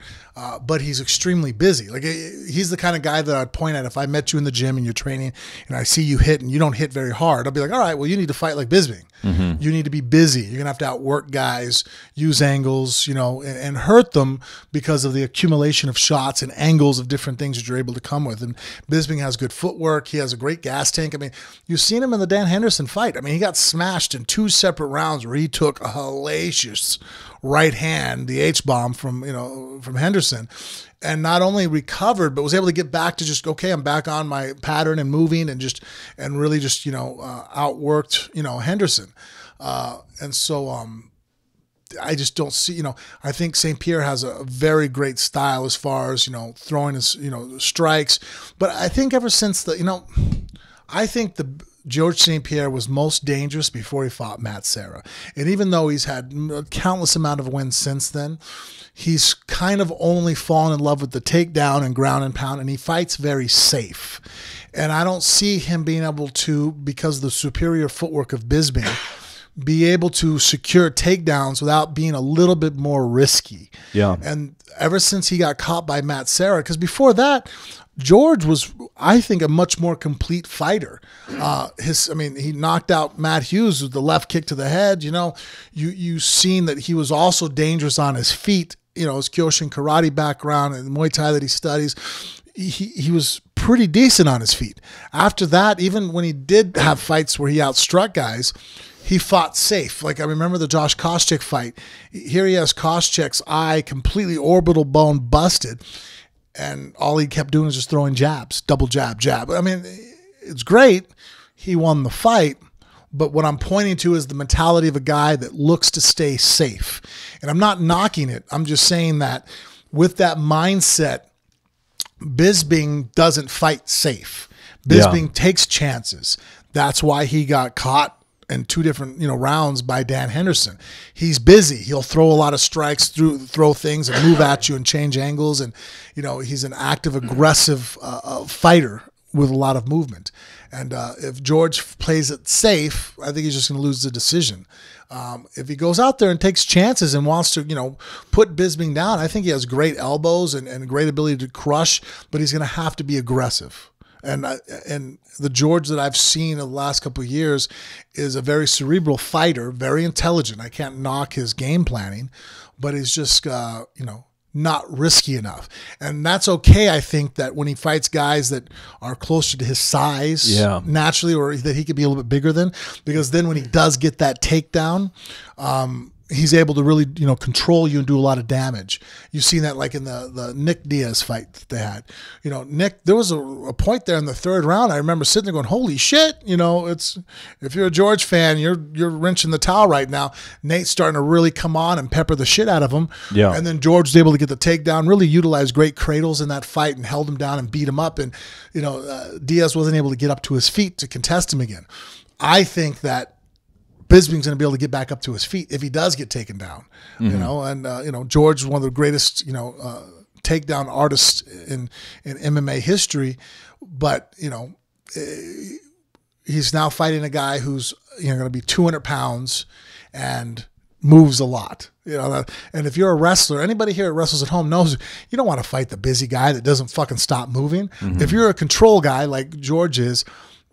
but he's extremely busy. Like, he's the kind of guy that I'd point at if I met you in the gym and you're training and I see you hit and you don't hit very hard. I'll be like, all right, well, you need to fight like Bisping. You need to be busy. You're going to have to outwork guys, use angles, and hurt them because of the accumulation of shots and angles of different things that you're able to come with. And Bisping has good footwork. He has a great gas tank. I mean, you've seen him in the Dan Henderson fight. I mean, he got smashed in 2 separate rounds where he took a hellacious right hand, the H-bomb from Henderson, and not only recovered, but was able to get back to just, okay, I'm back on my pattern and moving and really outworked, Henderson. And so I just don't see, I think St. Pierre has a very great style as far as, throwing his, strikes. But I think ever since I think the George St. Pierre was most dangerous before he fought Matt Serra. And even though he's had a countless amount of wins since then, he's kind of only fallen in love with the takedown and ground and pound, and he fights very safe. And I don't see him being able to, because of the superior footwork of Bisping, be able to secure takedowns without being a little bit more risky. Yeah. And ever since he got caught by Matt Serra, because before that, George was, I think, a much more complete fighter. He knocked out Matt Hughes with the left kick to the head. You've seen that he was also dangerous on his feet. His Kyokushin karate background and Muay Thai that he studies, he was pretty decent on his feet. After that, even when he did have fights where he outstruck guys, he fought safe. Like, I remember the Josh Koscheck fight. Here he has Koscheck's eye completely orbital bone busted, and all he kept doing was just throwing jabs, double jab, jab. I mean, it's great. He won the fight. But what I'm pointing to is the mentality of a guy that looks to stay safe. And I'm not knocking it. I'm just saying that with that mindset, Bisping doesn't fight safe. Bisping takes chances. That's why he got caught in 2 different rounds by Dan Henderson. He's busy. He'll throw a lot of strikes, throw things and move at you and change angles. And he's an active, aggressive fighter with a lot of movement. And if George plays it safe, I think he's just going to lose the decision. If he goes out there and takes chances and wants to, put Bisping down, I think he has great elbows and great ability to crush, but he's going to have to be aggressive. And the George that I've seen in the last couple of years is a very cerebral fighter, very intelligent. I can't knock his game planning, but he's just, not risky enough. And that's okay, I think, that when he fights guys that are closer to his size naturally, or that he could be a little bit bigger than, because then when he does get that takedown, he's able to really, control you and do a lot of damage. You've seen that like in the Nick Diaz fight that they had. Nick, there was a point there in the 3rd round. I remember sitting there going, holy shit. It's, if you're a George fan, you're wrenching the towel right now. Nate's starting to really come on and pepper the shit out of him. Yeah. And then George was able to get the takedown, really utilized great cradles in that fight and held him down and beat him up. And, Diaz wasn't able to get up to his feet to contest him again. I think that Bisping's going to be able to get back up to his feet if he does get taken down, George is one of the greatest, takedown artists in MMA history, but, he's now fighting a guy who's, going to be 200 pounds and moves a lot, and if you're a wrestler, anybody here that wrestles at home knows you don't want to fight the busy guy that doesn't fucking stop moving. If you're a control guy like George is,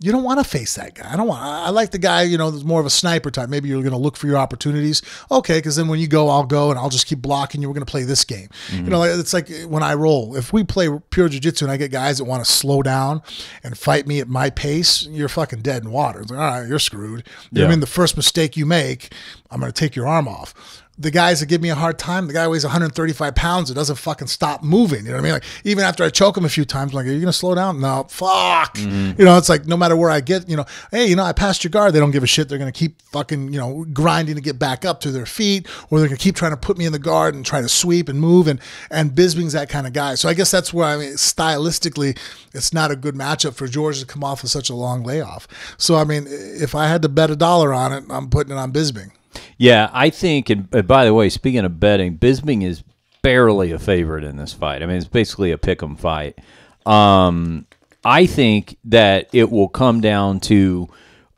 you don't want to face that guy. I like the guy, that's more of a sniper type. Maybe you're going to look for your opportunities. Okay, because then when you go, I'll go and I'll just keep blocking you. We're going to play this game. It's like when I roll. If we play pure jiu-jitsu and I get guys that want to slow down and fight me at my pace, you're fucking dead in water. It's like, all right, you're screwed. I mean, the first mistake you make, I'm going to take your arm off. The guys that give me a hard time, the guy weighs 135 pounds and doesn't fucking stop moving. You know what I mean? Like, even after I choke him a few times, like, are you going to slow down? No, fuck. It's like no matter where I get, hey, I passed your guard. They don't give a shit. They're going to keep fucking, grinding to get back up to their feet, or they're going to keep trying to put me in the guard and try to sweep and move. And Bisping's that kind of guy. So I guess that's where, stylistically, it's not a good matchup for George to come off of such a long layoff. So, I mean, if I had to bet $1 on it, I'm putting it on Bisping. Yeah, I think, and by the way, speaking of betting, Bisping is barely a favorite in this fight. I mean, it's basically a pick'em fight. I think that it will come down to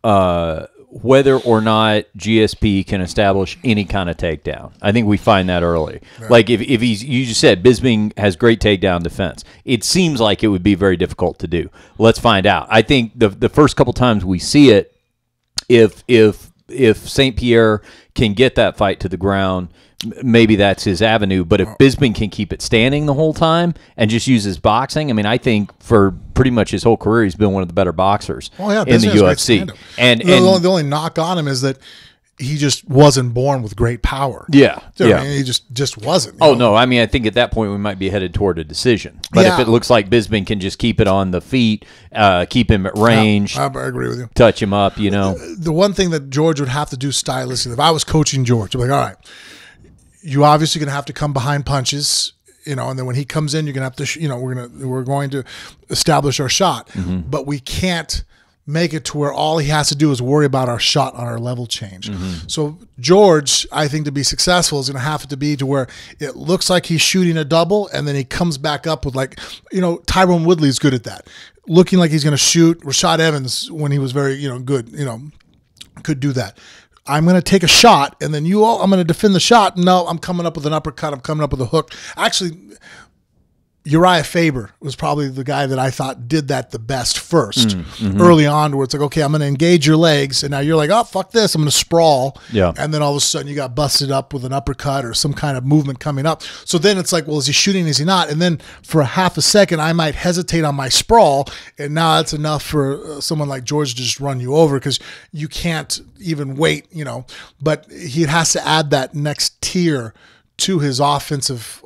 whether or not GSP can establish any kind of takedown. I think we find that early. Right. Like if he's, you just said Bisping has great takedown defense. It seems like it would be very difficult to do. Let's find out. I think the first couple times we see it, if St. Pierre can get that fight to the ground, maybe that's his avenue. But if Bisping can keep it standing the whole time and just use his boxing, I mean, I think for pretty much his whole career, he's been one of the better boxers in the UFC. And the only knock on him is that he just wasn't born with great power. Yeah. I mean, he just wasn't. No. I mean, I think at that point we might be headed toward a decision. But if it looks like Bisping can just keep it on the feet, keep him at range. I agree with you. Touch him up, The one thing that George would have to do stylistically, if I was coaching George, I'd be like, all right, you obviously going to have to come behind punches, and then when he comes in, you're going to have to, we're going to establish our shot. But we can't make it to where all he has to do is worry about our shot on our level change. So George, I think, to be successful is going to have to be to where it looks like he's shooting a double, and then he comes back up with Tyrone Woodley's good at that. Looking like he's going to shoot. Rashad Evans, when he was very, good, could do that. I'm going to take a shot, and then I'm going to defend the shot. No, I'm coming up with an uppercut. I'm coming up with a hook. Actually, Uriah Faber was probably the guy that I thought did that the best first early on, where it's like, okay, I'm going to engage your legs, and now you're like, oh, fuck this, I'm going to sprawl. Yeah. And then all of a sudden you got busted up with an uppercut or some kind of movement coming up. So then it's like, well, is he shooting, is he not? And then for a half a second, I might hesitate on my sprawl, and now that's enough for someone like George to just run you over because you can't even wait, But he has to add that next tier to his offensive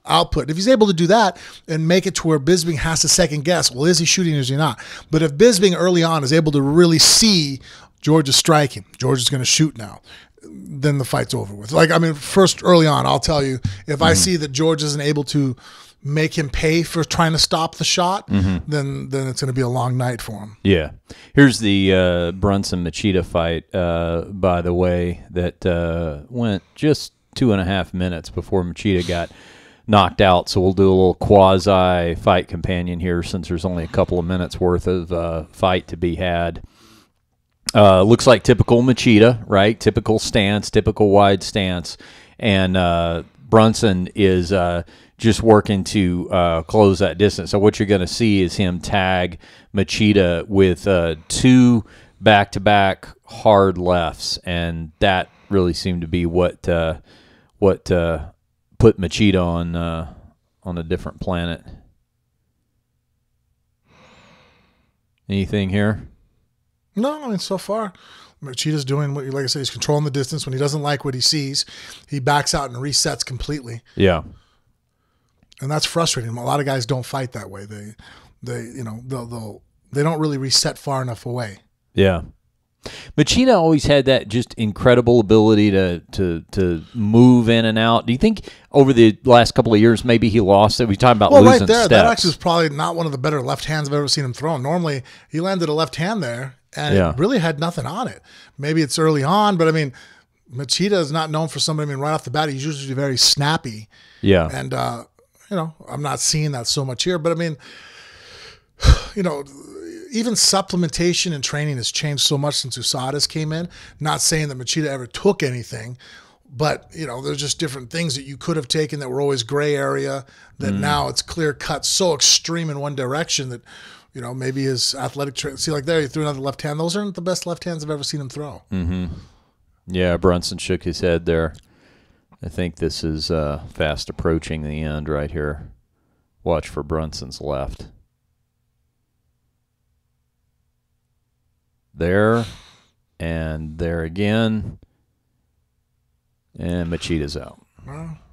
output. If he's able to do that and make it to where Bisping has to second guess, well, is he shooting or is he not? But if Bisping early on is able to really see George is striking, George is going to shoot now, then the fight's over with. First early on, I'll tell you, if I see that George isn't able to make him pay for trying to stop the shot, then it's going to be a long night for him. Yeah. Here's the Brunson Machida fight, by the way, that went just 2.5 minutes before Machida got knocked out. So we'll do a little quasi fight companion here since there's only a couple of minutes worth of fight to be had. Looks like typical Machida, right? Typical stance, typical wide stance. And Brunson is just working to close that distance. So what you're going to see is him tag Machida with 2 back-to-back hard lefts, and that really seemed to be what put Machida on a different planet. Anything here? No, so far Machida's doing what, like I said, he's controlling the distance. When he doesn't like what he sees, he backs out and resets completely. Yeah, and that's frustrating. A lot of guys don't fight that way. They don't really reset far enough away. Yeah. Machida always had that just incredible ability to move in and out. Do you think over the last couple of years maybe he lost it? We talking about losing right there, steps. That actually is probably not one of the better left hands I've ever seen him throw. Normally he landed a left hand there and it really had nothing on it. Maybe it's early on, but Machida is not known for somebody. Right off the bat, he's usually very snappy. Yeah, and I'm not seeing that so much here, but even supplementation and training has changed so much since USADA's came in. Not saying that Machida ever took anything, but there's just different things that you could have taken that were always gray area that now it's clear cut, so extreme in one direction that You know, maybe his athletic see, like there, he threw another left hand. Those aren't the best left hands I've ever seen him throw. Yeah, Brunson shook his head there. I think this is fast approaching the end right here. Watch for Brunson's left. There, and there again. And Machida's out.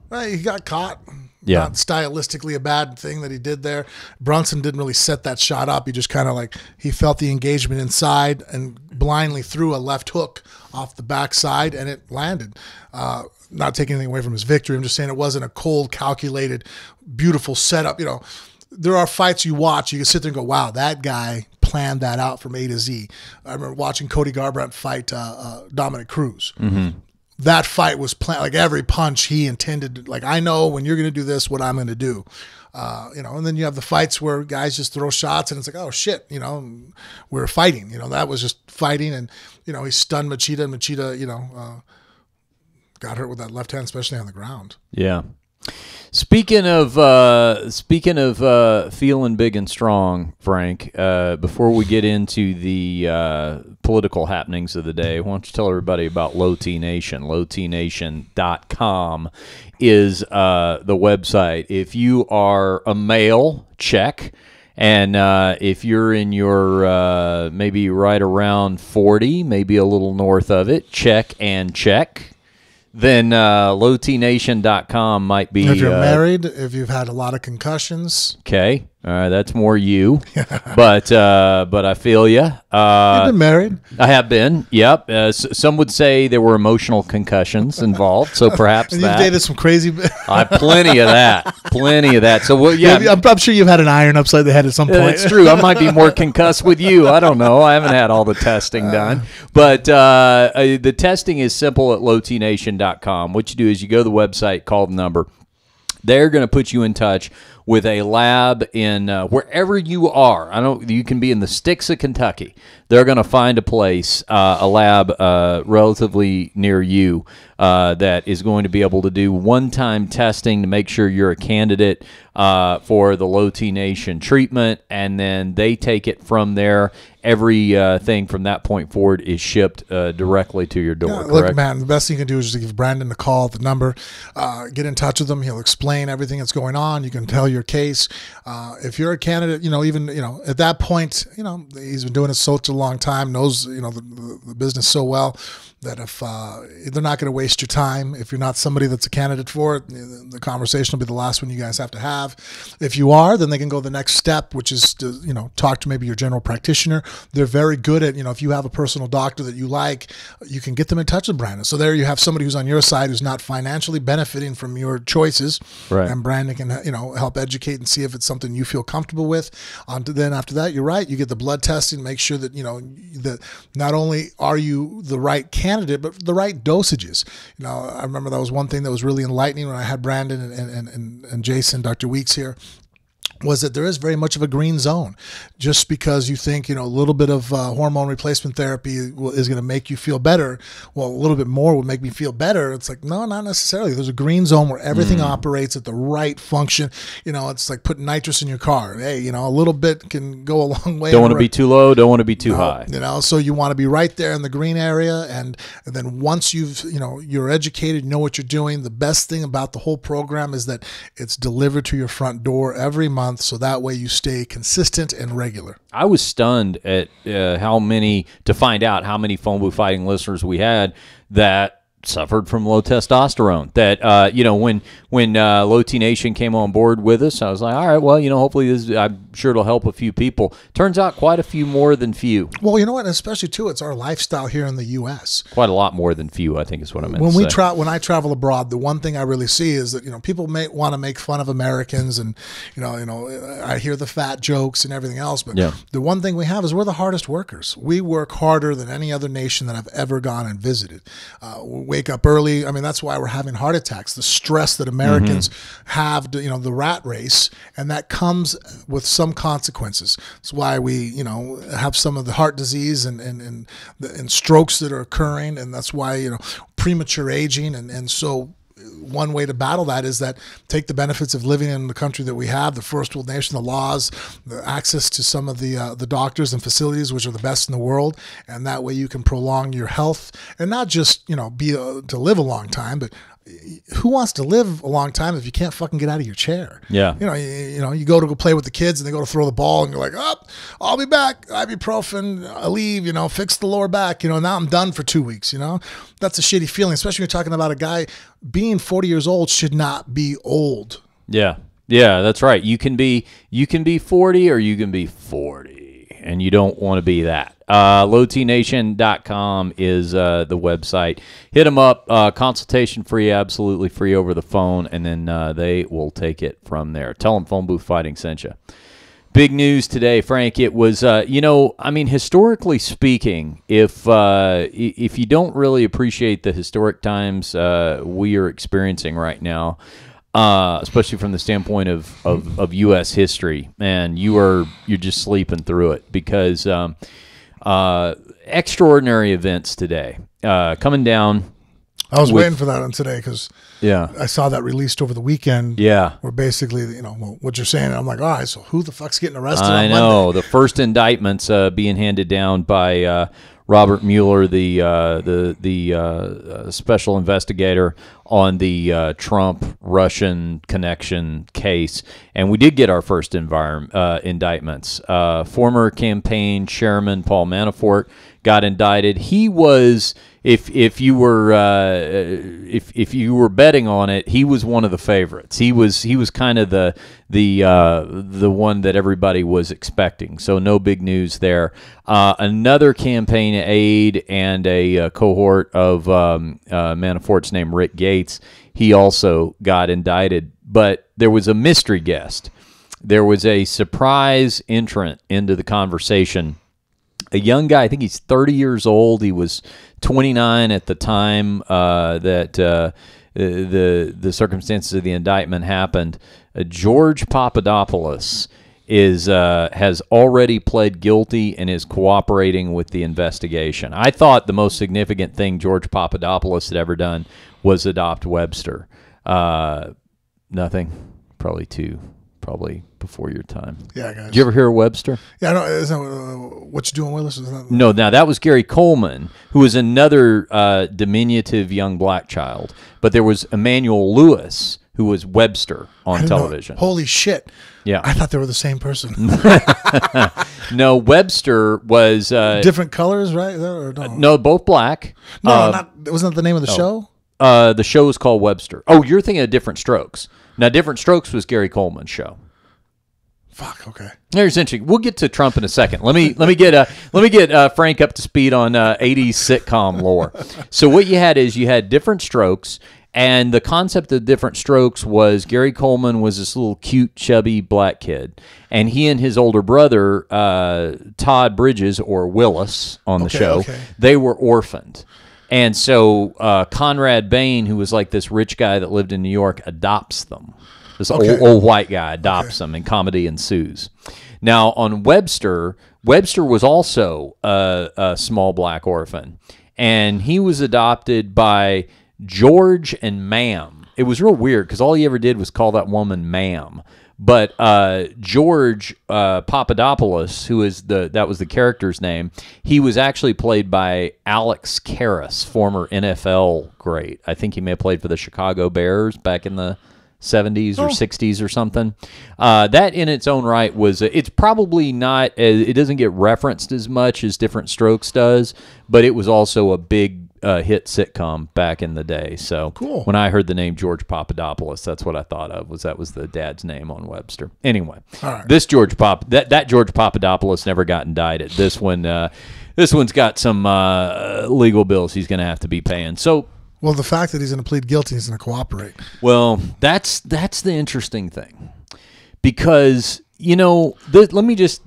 Well, he got caught. Yeah. Not stylistically a bad thing that he did there. Brunson didn't really set that shot up. He just kind of like, he felt the engagement inside and blindly threw a left hook off the backside, and it landed. Not taking anything away from his victory. I'm just saying it wasn't a cold, calculated, beautiful setup. You know, there are fights you watch, you can sit there and go, wow, that guy planned that out from A to Z. I remember watching Cody Garbrandt fight Dominic Cruz. That fight was planned, like every punch he intended, like, I know when you're going to do this, what I'm going to do. You know, and then you have the fights where guys just throw shots and it's like, oh shit, you know, we're fighting, you know, that was just fighting. And, you know, he stunned Machida, and Machida, you know, got hurt with that left hand, especially on the ground. Yeah. Speaking of feeling big and strong, Frank, before we get into the political happenings of the day, why don't you tell everybody about Low T Nation? LowTNation.com is the website. If you are a male, check. And if you're in your maybe right around 40, maybe a little north of it, check and check. Then LowTNation.com might be. If you're married, if you've had a lot of concussions. Okay. That's more you. But I feel you. You've been married. I have been. Yep. Some would say there were emotional concussions involved. So perhaps and that. You've dated some crazy. Plenty of that. Plenty of that. So well, yeah. I'm sure you've had an iron upside the head at some point. It's true. I might be more concussed with you. I don't know. I haven't had all the testing done. But the testing is simple at LowTNation.com. What you do is you go to the website, call the number. They're going to put you in touch with a lab in wherever you are. You can be in the sticks of Kentucky. They're going to find a place, a lab relatively near you that is going to be able to do one-time testing to make sure you're a candidate for the Low T Nation treatment, and then they take it from there. Everything from that point forward is shipped directly to your door. Yeah, correct? look, man, the best thing you can do is just give Brandon a call at the number. Get in touch with him. He'll explain everything that's going on. You can tell your case. If you're a candidate, even at that point, he's been doing it such a long time, knows the business so well that if they're not going to waste your time. If you're not somebody that's a candidate for it, the conversation will be the last one you guys have to have. If you are, then they can go the next step, which is to talk to maybe your general practitioner. They're very good at if you have a personal doctor that you like, you can get them in touch with Brandon. So there you have somebody who's on your side who's not financially benefiting from your choices, right? And Brandon can help educate and see if it's something you feel comfortable with. Then after that, you're right. You get the blood testing, make sure that that not only are you the right candidate, but the right dosages. I remember that was one thing that was really enlightening when I had Brandon and Jason, Dr. Weeks here, was that there is very much of a green zone. Just because you think, a little bit of hormone replacement therapy is going to make you feel better, well, a little bit more would make me feel better. It's like, no, not necessarily. There's a green zone where everything operates at the right function. It's like putting nitrous in your car. Hey, a little bit can go a long way. Don't want to be too low, don't want to be too high. So you want to be right there in the green area. And then once you're educated, know what you're doing, the best thing about the whole program is that it's delivered to your front door every month. So that way you stay consistent and regular. I was stunned at to find out how many Phone Booth Fighting listeners we had that suffered from low testosterone. That when Low T Nation came on board with us, I was like, all right, well, hopefully I'm sure it'll help a few people. Turns out quite a few more than few. Well, you know what? Especially too, it's our lifestyle here in the U.S. Quite a lot more than few, I think is what I meant to say. When I travel abroad, the one thing I really see is that people may want to make fun of Americans, and I hear the fat jokes and everything else. But the one thing we have is we're the hardest workers. We work harder than any other nation that I've ever gone and visited. Wake up early. I mean, that's why we're having heart attacks. The stress that Americans have, the rat race, and that comes with some consequences. That's why we, have some of the heart disease and strokes that are occurring, and that's why premature aging, and so one way to battle that is that take the benefits of living in the country that we have, the first world nation, the laws, the access to some of the doctors and facilities which are the best in the world, and that way you can prolong your health and not just to live a long time, but who wants to live a long time if you can't fucking get out of your chair? Yeah. You go to play with the kids and they go to throw the ball and you're like, oh, I'll be back. Ibuprofen, I'll leave, fix the lower back. Now I'm done for 2 weeks, That's a shitty feeling, especially when you're talking about a guy being 40 years old should not be old. Yeah. Yeah, that's right. You can be 40 or you can be 40. And you don't want to be that. LowTNation.com is the website. Hit them up. Consultation free, absolutely free over the phone, and then they will take it from there. Tell them Phone Booth Fighting sent you. Big news today, Frank. It was, historically speaking, if you don't really appreciate the historic times we are experiencing right now, especially from the standpoint of U.S. history, man, you're just sleeping through it because extraordinary events today coming down. I was waiting for that on today because yeah, I saw that released over the weekend. Yeah, where basically what you're saying. I'm like, all right, so who the fuck's getting arrested? I on know Monday? The first indictments being handed down by Robert Mueller, the special investigator on the Trump-Russian connection case. And we did get our first indictments. Former campaign chairman Paul Manafort got indicted. He was, if you were betting on it, he was one of the favorites. He was kind of the one that everybody was expecting. So no big news there. Another campaign aide and a cohort of Manafort's named Rick Gates, he also got indicted. But there was a mystery guest. There was a surprise entrant into the conversation. A young guy, I think he's 30 years old. He was 29 at the time that the circumstances of the indictment happened. George Papadopoulos has already pled guilty and is cooperating with the investigation. I thought the most significant thing George Papadopoulos had ever done was adopt Webster. Nothing. Probably before your time. Yeah, guys. Did you ever hear of Webster? Yeah, no. Isn't What You Doing With Us? No, now that was Gary Coleman, who was another diminutive young black child. But there was Emmanuel Lewis, who was Webster on television. Holy shit. Yeah. I thought they were the same person. No, Webster was... different colors, right? Or no? No, both black. No, wasn't that the name of the show? The show is called Webster. Oh, you're thinking of Different Strokes. Now, Different Strokes was Gary Coleman's show. Fuck. Okay. There's interesting. We'll get to Trump in a second. Let me get Frank up to speed on 80s sitcom lore. So what you had Different Strokes, and the concept of Different Strokes was Gary Coleman was this little cute, chubby black kid, and he and his older brother Todd Bridges, or Willis on the show, they were orphaned. And so Conrad Bain, who was like this rich guy that lived in New York, adopts them. This old white guy adopts them, and comedy ensues. Now, on Webster was also a small black orphan, and he was adopted by George and Ma'am. It was real weird because all he ever did was call that woman Ma'am. But George Papadopoulos, that was the character's name, he was actually played by Alex Karras, former NFL great. I think he may have played for the Chicago Bears back in the 70s or 60s or something. That in its own right it's probably not, it doesn't get referenced as much as Different Strokes does, but it was also a big hit sitcom back in the day. So cool. When I heard the name George Papadopoulos, that's what I thought of, that was the dad's name on Webster. Anyway, all right. This that George Papadopoulos never got indicted. This one's got some legal bills he's going to have to be paying. So, well, the fact that he's going to plead guilty, he's going to cooperate. Well, that's the interesting thing, because let me just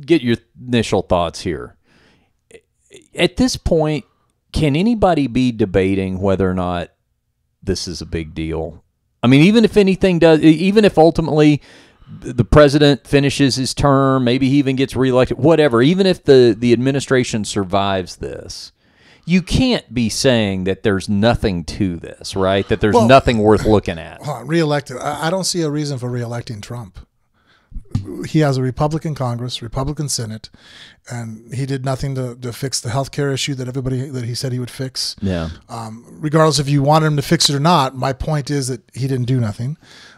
get your initial thoughts here. At this point, can anybody be debating whether or not this is a big deal? I mean, even if ultimately the president finishes his term, maybe he even gets reelected, whatever, even if the administration survives this, you can't be saying that there's nothing to this, right? That there's nothing worth looking at. Reelected. I don't see a reason for reelecting Trump. He has a Republican Congress, Republican Senate, and he did nothing to fix the healthcare issue that he said he would fix. Yeah. Regardless if you wanted him to fix it or not, my point is that he didn't do nothing.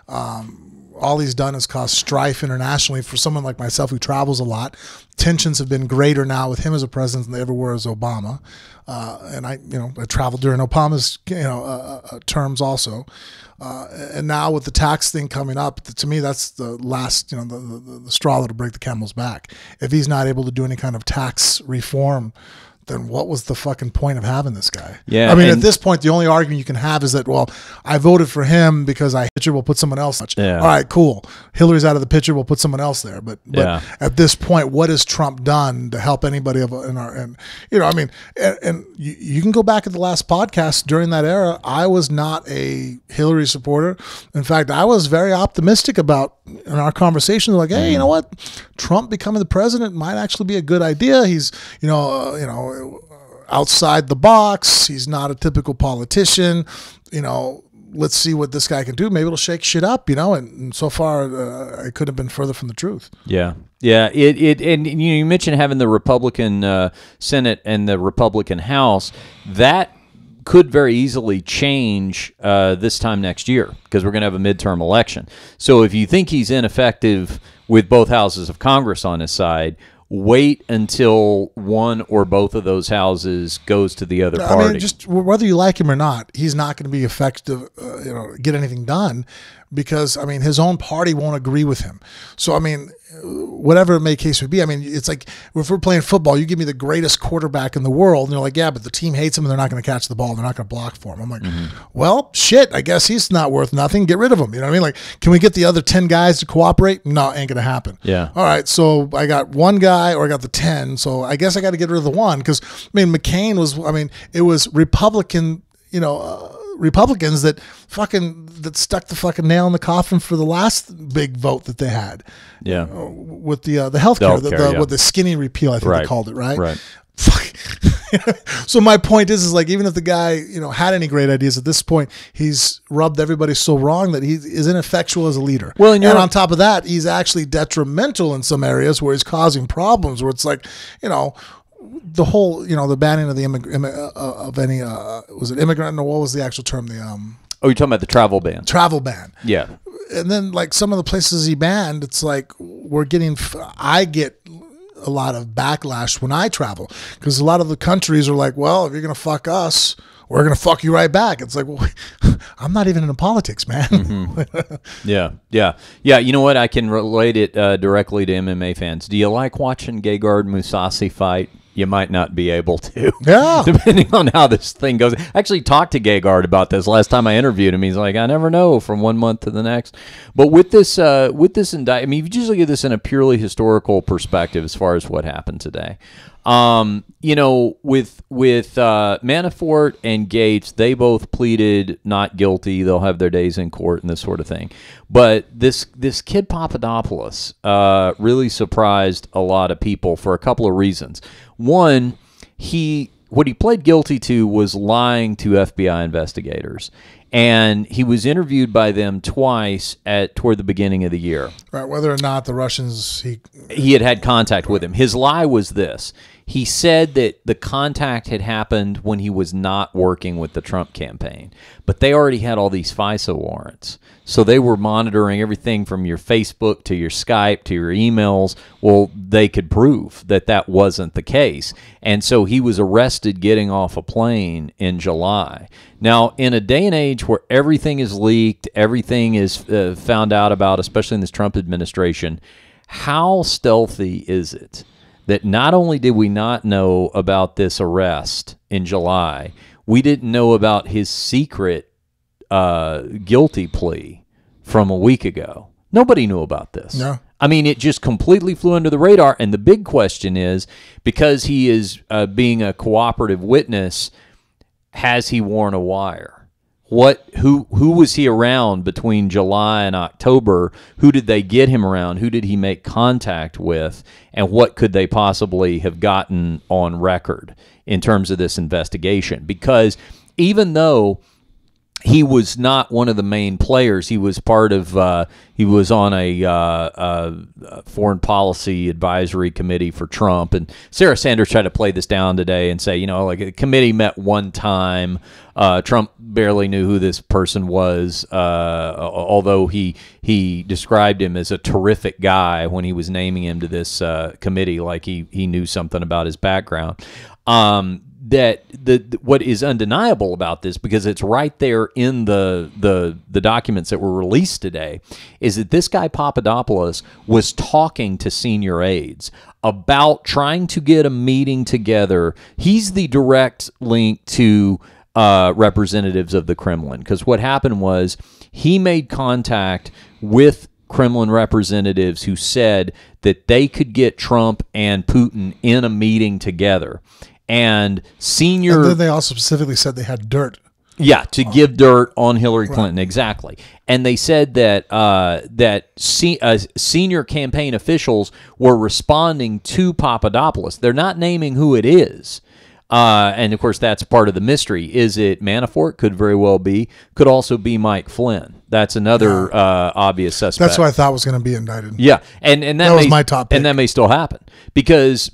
All he's done is cause strife internationally for someone like myself who travels a lot. Tensions have been greater now with him as a president than they ever were as Obama. And I traveled during Obama's, terms also. And now with the tax thing coming up, to me, that's the last, the straw that'll break the camel's back. If he's not able to do any kind of tax reform, then what was the fucking point of having this guy? Yeah, I mean, at this point, the only argument you can have is that, well, I voted for him because I picture will put someone else. Yeah. All right, cool. Hillary's out of the picture. We'll put someone else there. But at this point, what has Trump done to help anybody in our? And you can go back at the last podcast during that era. I was not a Hillary supporter. In fact, I was very optimistic about in our conversations. Like, hey, you know what? Trump becoming the president might actually be a good idea. He's outside the box. He's not a typical politician. Let's see what this guy can do. Maybe it'll shake shit up, and so far it could have been further from the truth. Yeah. Yeah. And you mentioned having the Republican Senate and the Republican House. That could very easily change this time next year because we're going to have a midterm election. So if you think he's ineffective with both houses of Congress on his side, wait until one or both of those houses goes to the other party. I mean, just whether you like him or not, he's not going to be effective, get anything done because, his own party won't agree with him. So, whatever the case would be, it's like if we're playing football, you give me the greatest quarterback in the world, and you're like, yeah, but the team hates him and they're not going to catch the ball. They're not going to block for him. I'm like, well, shit, I guess he's not worth nothing. Get rid of him. You know what I mean? Like, can we get the other 10 guys to cooperate? No, ain't going to happen. Yeah. All right, so I got one guy or I got the 10, so I guess I got to get rid of the one because, McCain was, it was Republican, Republicans that stuck the fucking nail in the coffin for the last big vote that they had. Yeah. With the healthcare, with the skinny repeal, I think they called it, right? Right. So my point is like even if the guy had any great ideas at this point, he's rubbed everybody so wrong that he is ineffectual as a leader. Well, and on top of that, he's actually detrimental in some areas where he's causing problems. Where it's like the whole the banning of the was it immigrant or what was the actual term? Oh, you're talking about the travel ban. Travel ban. Yeah. And then like some of the places he banned, it's like I get a lot of backlash when I travel because a lot of the countries are like, well, if you're going to fuck us, we're going to fuck you right back. It's like, well, I'm not even into politics, man. Mm-hmm. Yeah. You know what? I can relate it directly to MMA fans. Do you like watching Gegard Mousasi fight? You might not be able to. Yeah. Depending on how this thing goes. I actually talked to Gegard about this last time I interviewed him. He's like, I never know from 1 month to the next. But with this indictment, you just look at this in a purely historical perspective as far as what happened today. With Manafort and Gates, they both pleaded not guilty. They'll have their days in court and this sort of thing. But this kid Papadopoulos really surprised a lot of people for a couple of reasons. One, what he pled guilty to was lying to FBI investigators. And he was interviewed by them twice toward the beginning of the year. Right, whether or not the Russians... He had contact with him. His lie was this. He said that the contact had happened when he was not working with the Trump campaign. But they already had all these FISA warrants. So they were monitoring everything from your Facebook to your Skype to your emails. Well, they could prove that that wasn't the case. And so he was arrested getting off a plane in July. Now, in a day and age where everything is leaked, everything is found out about, especially in this Trump administration, how stealthy is it that not only did we not know about this arrest in July, we didn't know about his secret guilty plea from a week ago. Nobody knew about this. No. It just completely flew under the radar. And the big question is, because he is being a cooperative witness, has he worn a wire? who was he around between July and October? Who did they get him around? Who did he make contact with? And what could they possibly have gotten on record in terms of this investigation? Because even though he was not one of the main players, he was part of, he was on a foreign policy advisory committee for Trump. And Sarah Sanders tried to play this down today and say, like the committee met one time. Trump barely knew who this person was, although he described him as a terrific guy when he was naming him to this committee, like he knew something about his background. That what is undeniable about this, because it's right there in the documents that were released today, is that this guy Papadopoulos was talking to senior aides about trying to get a meeting together. He's the direct link to representatives of the Kremlin, because what happened was he made contact with Kremlin representatives who said that they could get Trump and Putin in a meeting together. And then they also specifically said they had dirt. Yeah, to give dirt on Hillary Clinton, exactly. And they said that senior campaign officials were responding to Papadopoulos. They're not naming who it is. And, of course, that's part of the mystery. Is it Manafort? Could very well be. Could also be Mike Flynn. That's another obvious suspect. That's what I thought was going to be indicted. Yeah, and that was my top pick. And that may still happen because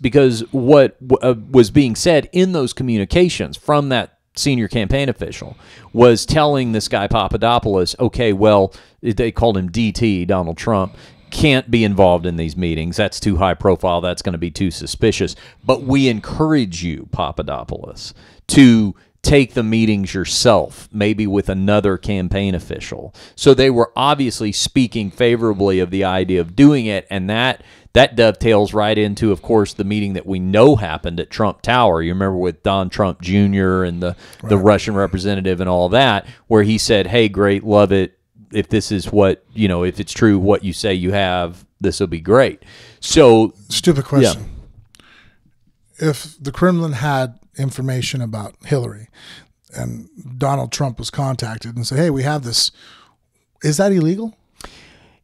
what was being said in those communications from that senior campaign official was telling this guy Papadopoulos, okay, well, they called him DT, Donald Trump, can't be involved in these meetings. That's too high profile. That's going to be too suspicious. But we encourage you, Papadopoulos, to take the meetings yourself, maybe with another campaign official. So they were obviously speaking favorably of the idea of doing it, and that dovetails right into, of course, the meeting that we know happened at Trump Tower. You remember with Don Trump Jr. and the Russian representative and all that, where he said, hey, great, love it. If this is what, if it's true what you say you have, this will be great. So, stupid question. Yeah. If the Kremlin had information about Hillary and Donald Trump was contacted and said, hey, we have this, is that illegal?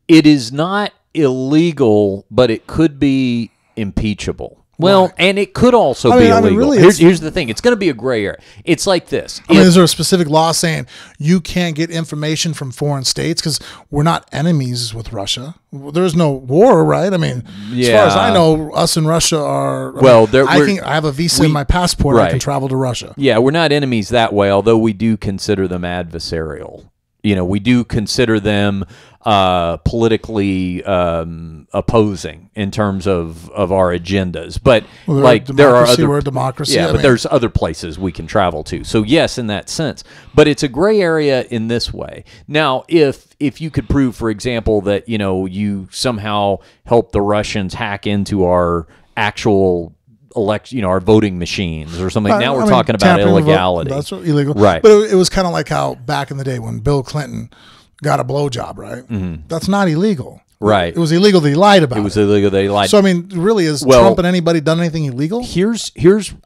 It is not illegal, but it could be impeachable. Well, and it could also be illegal. Really, here's the thing. It's going to be a gray area. It's like this. Is there a specific law saying you can't get information from foreign states? Because we're not enemies with Russia. There's no war, right? As far as I know, us and Russia are... I have a visa in my passport. Right. I can travel to Russia. Yeah, we're not enemies that way, although we do consider them adversarial. We do consider them politically opposing in terms of our agendas. But there are other... We're a democracy. Yeah, but there's other places we can travel to. So yes, in that sense. But it's a gray area in this way. Now, if you could prove, for example, that you somehow helped the Russians hack into our actual election, our voting machines or something. Now we're talking about illegality. That's illegal, right? But it was kind of like how back in the day when Bill Clinton got a blowjob, right? Mm-hmm. That's not illegal, right? It was illegal that he lied about it. It was illegal that he lied. So really, has Trump and anybody done anything illegal? Here's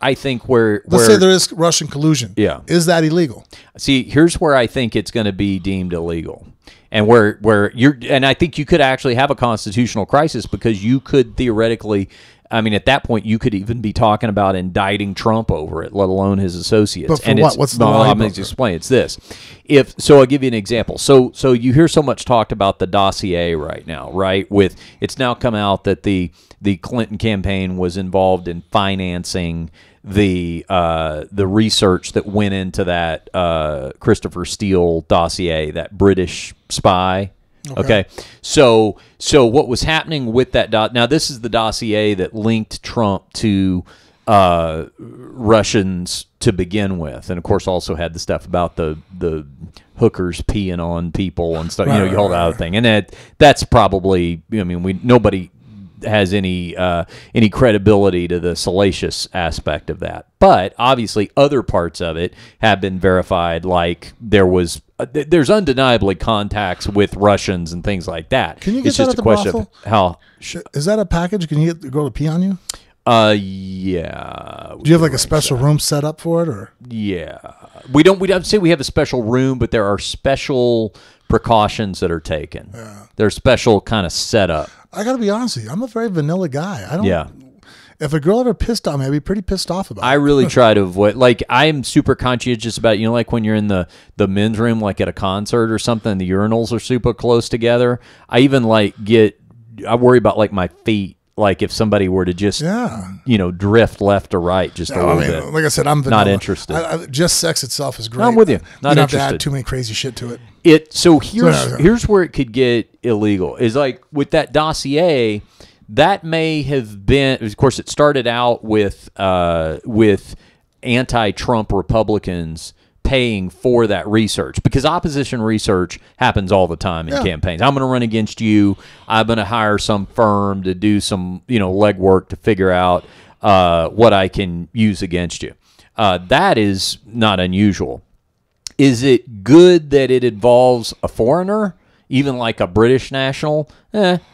I think where let's say there is Russian collusion. Yeah, is that illegal? See, here's where I think it's going to be deemed illegal. And and I think you could actually have a constitutional crisis because you could theoretically, at that point, you could even be talking about indicting Trump over it, let alone his associates. But for what? What's the law? I'm going to explain. It's this. I'll give you an example. So you hear so much talked about the dossier right now, right? It's now come out that the Clinton campaign was involved in financing the research that went into that Christopher Steele dossier, that British spy. Okay. So what was happening with that now this is the dossier that linked Trump to Russians to begin with, and of course also had the stuff about the hookers peeing on people and stuff. You hold that other thing, and that's probably nobody has any credibility to the salacious aspect of that. But obviously other parts of it have been verified, like there's undeniably contacts with Russians and things like that. Can you get that at the brothel? How is that a package? Can you get a girl to pee on you? Yeah. Do you have like a special room set up for it, or? Yeah. We don't say we have a special room, but there are special precautions that are taken. Yeah. There's special kind of setup. I got to be honest with you. I'm a very vanilla guy. I don't. Yeah. If a girl ever pissed on me, I'd be pretty pissed off about it. I really try to avoid, like, I am super conscientious about, like when you're in the men's room, like at a concert or something, the urinals are super close together. I even I worry about like my feet. Like if somebody were to just, drift left or right just a little bit. Like I said, I'm vanilla. Not interested. Just sex itself is great. I'm with you. Not you don't interested. have to add too many crazy shit to it. So here's where it could get illegal. Is like with that dossier, that may have been, of course, it started out with anti-Trump Republicans paying for that research, because opposition research happens all the time in campaigns. I'm going to run against you. I'm going to hire some firm to do some legwork to figure out what I can use against you. That is not unusual. Is it good that it involves a foreigner? Even like a British national,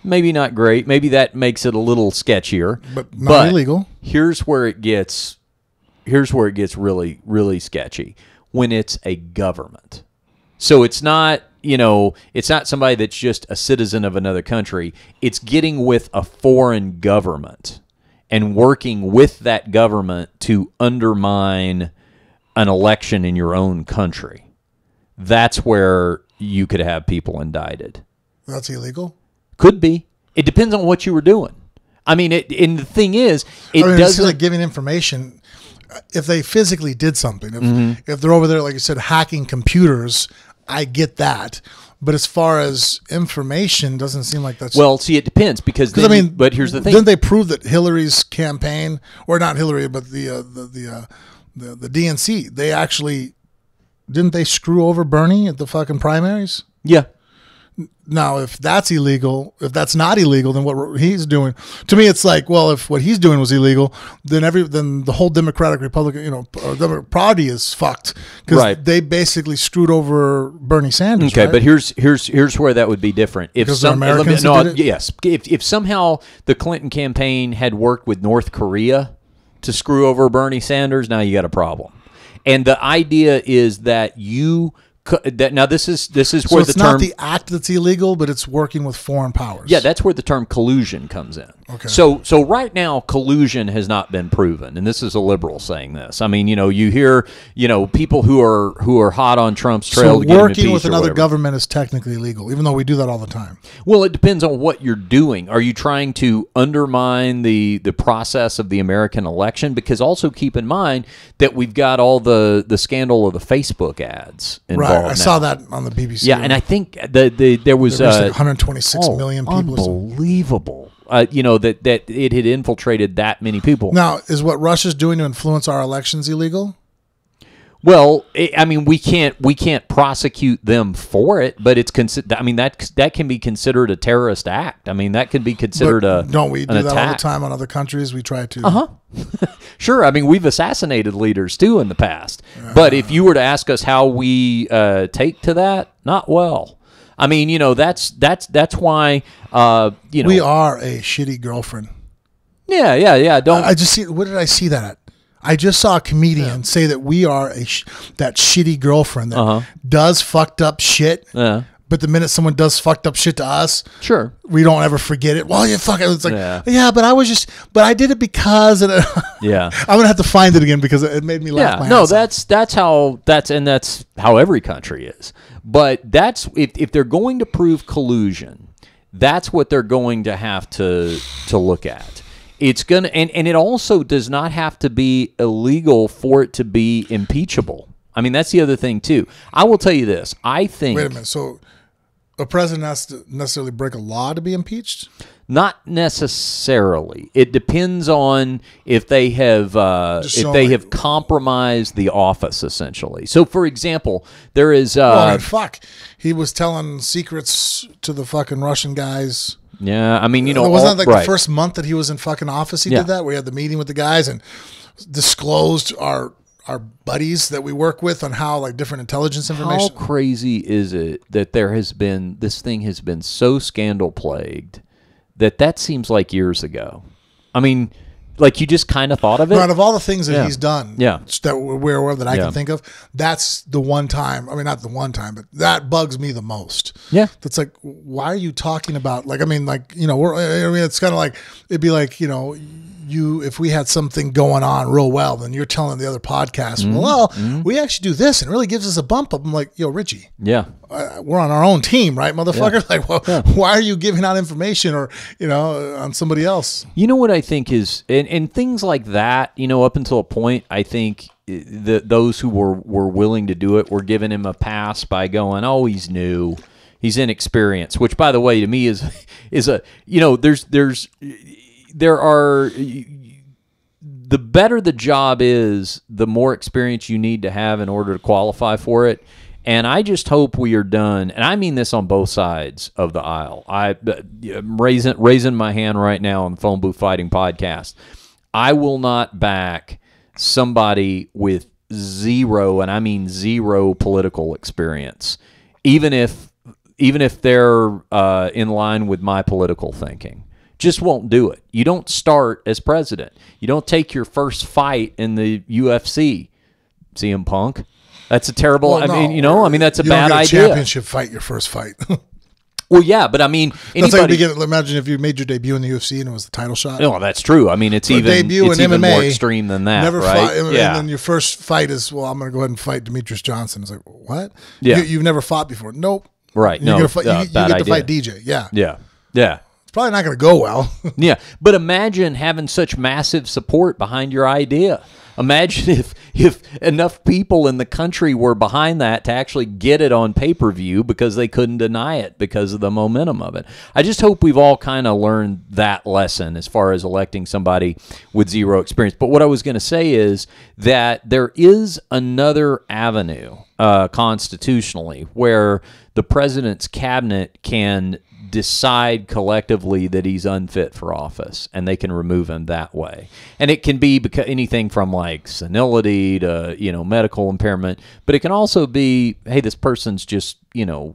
maybe not great. Maybe that makes it a little sketchier, but not illegal. Here's where it gets really, really sketchy. When it's a government, so it's not somebody that's just a citizen of another country. It's getting with a foreign government and working with that government to undermine an election in your own country. That's where you could have people indicted. That's illegal? Could be. It depends on what you were doing. I mean, and the thing is, it's like giving information. If they physically did something, if they're over there, like you said, hacking computers, I get that. But as far as information, doesn't seem like that's... Well, see, it depends, because but here's the thing. Didn't they prove that Hillary's campaign, or not Hillary, but the DNC, they actually... Didn't they screw over Bernie at the fucking primaries? Yeah. Now, if that's illegal, if that's not illegal, then what he's doing, to me, it's like, well, if what he's doing was illegal, then the whole Democratic Republican, party is fucked, because they basically screwed over Bernie Sanders. Okay, right? But here's where that would be different. If because Americans did it? Yes, if somehow the Clinton campaign had worked with North Korea to screw over Bernie Sanders, now you got a problem. And the idea is that now this is where the term... So it's not the act that's illegal, but it's working with foreign powers. Yeah, that's where the term collusion comes in. Okay. So right now, collusion has not been proven, and this is a liberal saying this. I mean, you hear, people who are hot on Trump's trail. So to get him working with impeached or another whatever. government is technically illegal, even though we do that all the time. Well, it depends on what you're doing. Are you trying to undermine the process of the American election? Because also keep in mind that we've got all the scandal of the Facebook ads involved. Right, I saw that on the BBC. Yeah, and I think there was like 126 million people. Unbelievable. That it had infiltrated that many people. Now, is what Russia's doing to influence our elections illegal? Well, I mean, we can't prosecute them for it, but it's that can be considered a terrorist act. I mean, that can be considered don't we do an that attack. all the time on other countries? We try to. Sure. I mean, we've assassinated leaders too in the past. But if you were to ask us how we take to that, not well. I mean, that's why we are a shitty girlfriend. Yeah. Don't I just see? What did I see that at? I just saw a comedian say that we are that shitty girlfriend that does fucked up shit. But the minute someone does fucked up shit to us, sure, we don't ever forget it. Well, you fuck it. It's like, but I did it because. Yeah, I'm gonna have to find it again because it made me laugh. Yeah, that's how every country is. But that's if they're going to prove collusion, that's what they're going to have to look at. It's gonna and it also does not have to be illegal for it to be impeachable. I mean, that's the other thing too. I will tell you this. I think. Wait a minute. So a president has to necessarily break a law to be impeached? Not necessarily. It depends on if they have have compromised the office, essentially. So, for example, there is. He was telling secrets to the fucking Russian guys. Yeah, I mean, wasn't that like the first month that he was in fucking office? He did that. We had the meeting with the guys and disclosed our buddies that we work with on how like different intelligence information. How crazy is it that this thing has been so scandal plagued that seems like years ago? I mean, Like, you just kind of thought of it? Out of all the things that he's done, that we're aware that I can think of, that's the one time. I mean, not the one time, but that bugs me the most. Yeah, that's like, why are you talking about? Like, I mean, like, you know, it's kind of like, it'd be like, you know, if we had something going on real well, then you're telling the other podcast, we actually do this and it really gives us a bump up. I'm like, yo, Richie, we're on our own team, right, motherfucker? Like, well, why are you giving out information or, you know, on somebody else? You know what I think is, and things like that, you know, up until a point, I think those who were willing to do it were giving him a pass by going, oh, he's new, he's inexperienced, which, by the way, to me is a, you know, there are, the better the job is, the more experience you need to have in order to qualify for it. And I just hope we are done, and I mean this on both sides of the aisle. I'm raising my hand right now on the Phone Booth Fighting podcast. I will not back somebody with zero, and I mean zero, political experience, even if they're in line with my political thinking. Just won't do it. You don't start as president. You don't take your first fight in the UFC, CM Punk. That's a terrible. Well, I mean, that's a bad idea. Championship fight, your first fight. Well, yeah, but I mean, that's like imagine if you made your debut in the UFC and it was the title shot. No, that's true. I mean, it's even MMA, more extreme than that. Never right? Fought, and then your first fight is, well, I'm going to go ahead and fight Demetrius Johnson. It's like, what? Yeah, you've never fought before. Nope. Right. You get to fight DJ. Yeah. Yeah. Yeah. It's probably not going to go well. Yeah, but imagine having such massive support behind your idea. Imagine if enough people in the country were behind that to actually get it on pay-per-view because they couldn't deny it because of the momentum of it. I just hope we've all kind of learned that lesson as far as electing somebody with zero experience. But what I was going to say is that there is another avenue constitutionally where the president's cabinet can decide collectively that he's unfit for office, and they can remove him that way. And it can be anything from like senility to, you know, medical impairment, but it can also be, hey, this person's just, you know,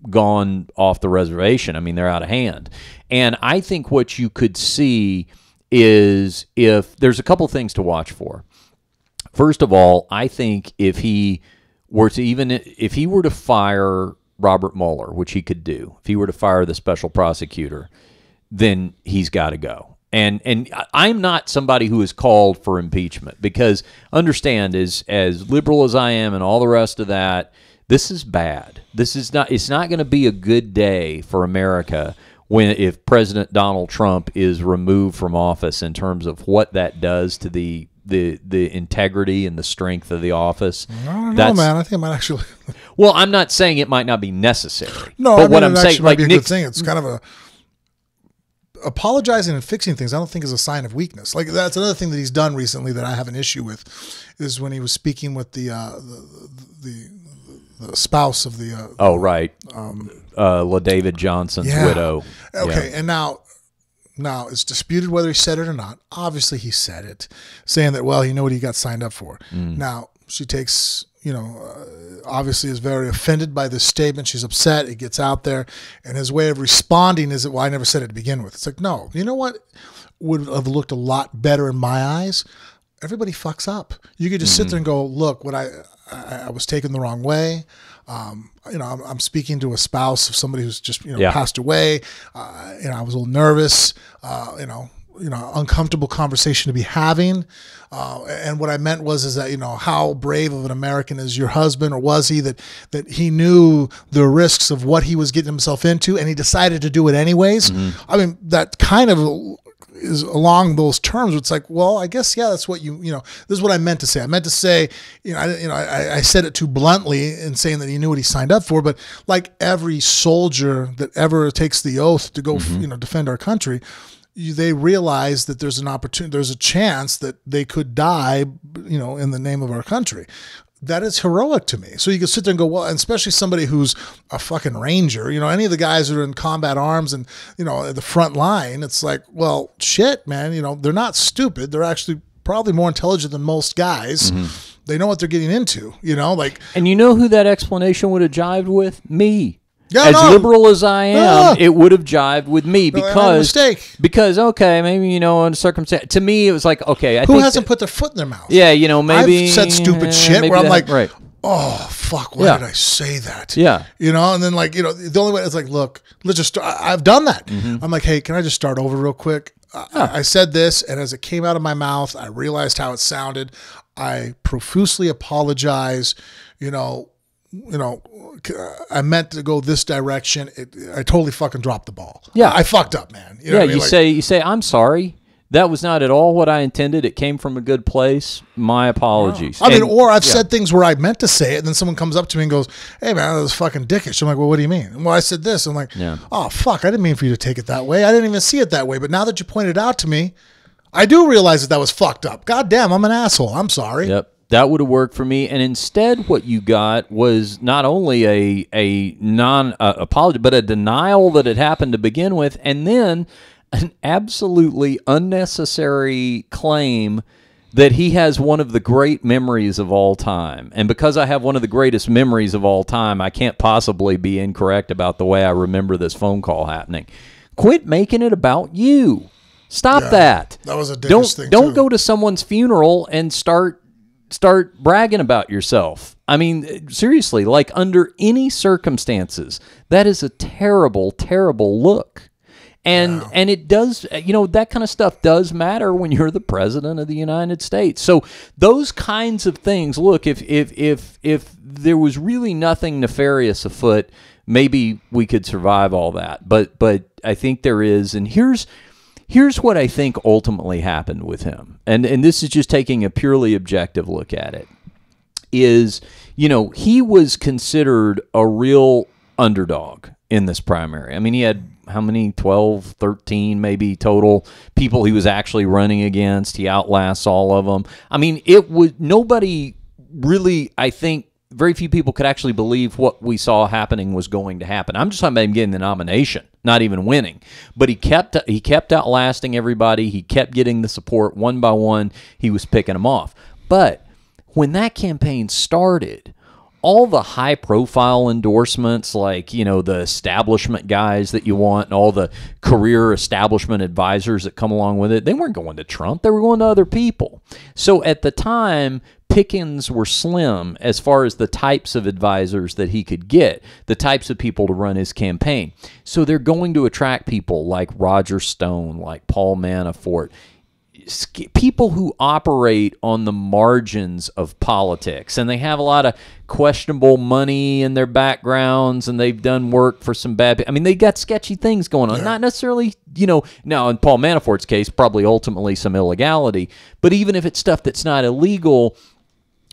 gone off the reservation. I mean, they're out of hand. And I think what you could see is, if there's a couple things to watch for. First of all, I think if he were to fire Robert Mueller, which he could do, if he were to fire the special prosecutor, then he's got to go. And I'm not somebody who is called for impeachment, because understand, as liberal as I am and all the rest of that, this is bad. It's not going to be a good day for America if President Donald Trump is removed from office, in terms of what that does to the integrity and the strength of the office. I don't know, man. I think it might actually. Well, I'm not saying it might not be necessary. No, but what I'm saying, might be a good thing. It's kind of apologizing and fixing things, I don't think is a sign of weakness. Like, that's another thing that he's done recently that I have an issue with, is when he was speaking with the spouse of the LaDavid Johnson's widow. Okay, and now it's disputed whether he said it or not. Obviously, he said it, saying that, well, you know what he got signed up for. Now, she takes, obviously is very offended by this statement. She's upset. It gets out there. And his way of responding is, well, I never said it to begin with. It's like, no, you know what would have looked a lot better in my eyes? Everybody fucks up. You could just sit there and go, look, what I was taken the wrong way. I'm speaking to a spouse of somebody who's just, passed away. I was a little nervous, uncomfortable conversation to be having. And what I meant is that, how brave of an American is your husband, or was he, that he knew the risks of what he was getting himself into, and he decided to do it anyways. I mean, that kind of is along those terms. It's like, well, I guess, that's what this is what I meant to say. I meant to say, I said it too bluntly in saying that he knew what he signed up for, but like every soldier that ever takes the oath to go, defend our country, they realize that there's an opportunity, there's a chance that they could die, in the name of our country. That is heroic to me. So you can sit there and go, well, and especially somebody who's a fucking ranger, any of the guys that are in combat arms and, at the front line, it's like, well, shit, man, they're not stupid. They're actually probably more intelligent than most guys. They know what they're getting into, And you know who that explanation would have jived with? Me. Yeah, as no. liberal as I am, it would have jived with me No, I made a mistake. because okay, maybe in a circumstance. To me, it was like okay, Who hasn't put their foot in their mouth? Yeah, maybe I've said stupid shit maybe where I'm that, like, right. oh fuck, why did I say that? Yeah, and then the only way is like, look, let's just. I've done that. I'm like, hey, can I just start over real quick? I said this, and as it came out of my mouth, I realized how it sounded. I profusely apologize. I meant to go this direction. I totally fucking dropped the ball. Yeah, I fucked up, man. You say I'm sorry. That was not at all what I intended. It came from a good place. My apologies. Wow. Or I've said things where I meant to say it, and then someone comes up to me and goes, hey, man, that was fucking dickish. I'm like, well, what do you mean? Well, I said this. I'm like, oh, fuck, I didn't mean for you to take it that way. I didn't even see it that way. But now that you pointed it out to me, I do realize that was fucked up. God damn, I'm an asshole. I'm sorry. Yep. That would have worked for me. And instead, what you got was not only a non-apology, but a denial that it happened to begin with, and then an absolutely unnecessary claim that he has one of the great memories of all time. And because I have one of the greatest memories of all time, I can't possibly be incorrect about the way I remember this phone call happening. Quit making it about you. Stop that. That was a dickish thing, Don't too. go to someone's funeral and start bragging about yourself. I mean, seriously, like under any circumstances, that is a terrible, terrible look. And it does, that kind of stuff does matter when you're the president of the United States. So those kinds of things, look, if there was really nothing nefarious afoot, maybe we could survive all that. But I think there is, and here's what I think ultimately happened with him. And this is just taking a purely objective look at it. Is, he was considered a real underdog in this primary. I mean, he had how many? 12, 13 maybe total people he was actually running against. He outlasts all of them. I mean, nobody really, I think, very few people could actually believe what we saw happening was going to happen. I'm just talking about him getting the nomination, not even winning. But he kept outlasting everybody. He kept getting the support one by one. He was picking them off. But when that campaign started, all the high-profile endorsements, like, the establishment guys that you want and all the career establishment advisors that come along with it, they weren't going to Trump. They were going to other people. So at the time, pickings were slim as far as the types of advisors that he could get, the types of people to run his campaign. So they're going to attract people like Roger Stone, like Paul Manafort, people who operate on the margins of politics, and they have a lot of questionable money in their backgrounds, and they've done work for some bad. I mean, they got sketchy things going on. Not necessarily, now in Paul Manafort's case, probably ultimately some illegality. But even if it's stuff that's not illegal,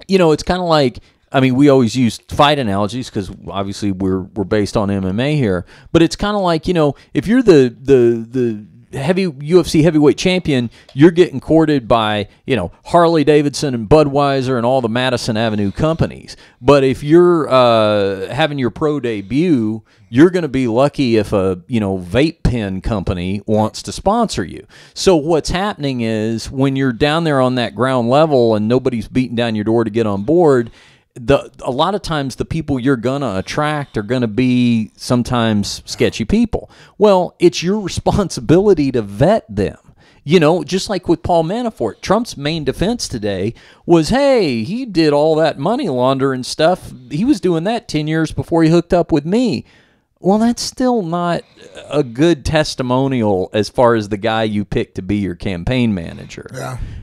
it's kind of like. I mean, we always use fight analogies because obviously we're based on MMA here. But it's kind of like, if you're the heavy UFC heavyweight champion, you're getting courted by, Harley Davidson and Budweiser and all the Madison Avenue companies. But if you're having your pro debut, you're going to be lucky if a, vape pen company wants to sponsor you. So what's happening is when you're down there on that ground level and nobody's beating down your door to get on board, a lot of times the people you're going to attract are going to be sometimes sketchy people. Well, it's your responsibility to vet them. Just like with Paul Manafort, Trump's main defense today was, hey, he did all that money laundering stuff. He was doing that 10 years before he hooked up with me. Well, that's still not a good testimonial as far as the guy you picked to be your campaign manager.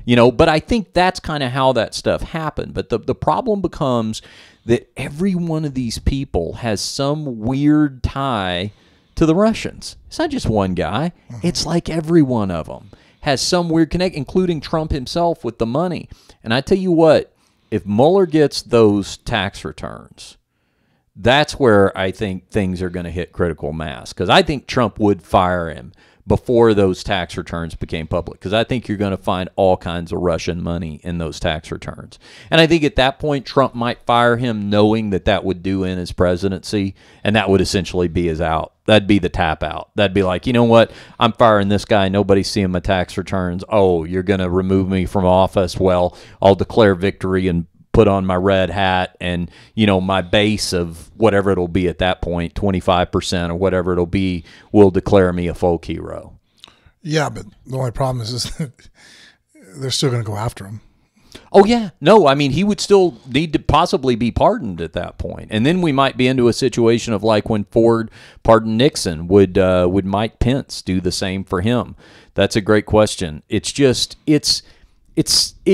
Yeah. But I think that's kind of how that stuff happened. But the problem becomes that every one of these people has some weird tie to the Russians. It's not just one guy. It's like every one of them has some weird connect, including Trump himself with the money. And I tell you what, if Mueller gets those tax returns, that's where I think things are going to hit critical mass, because I think Trump would fire him before those tax returns became public, because I think you're going to find all kinds of Russian money in those tax returns. And I think at that point, Trump might fire him knowing that would do in his presidency, and that would essentially be his out. That'd be the tap out. That'd be like, you know what? I'm firing this guy. Nobody's seeing my tax returns. Oh, you're going to remove me from office? Well, I'll declare victory and put on my red hat and, my base of whatever it'll be at that point, 25% or whatever it'll be, will declare me a folk hero. Yeah, but the only problem is that they're still going to go after him. Oh, yeah. No, I mean, he would still need to possibly be pardoned at that point. And then we might be into a situation of like when Ford pardoned Nixon, would Mike Pence do the same for him? That's a great question. It's just, it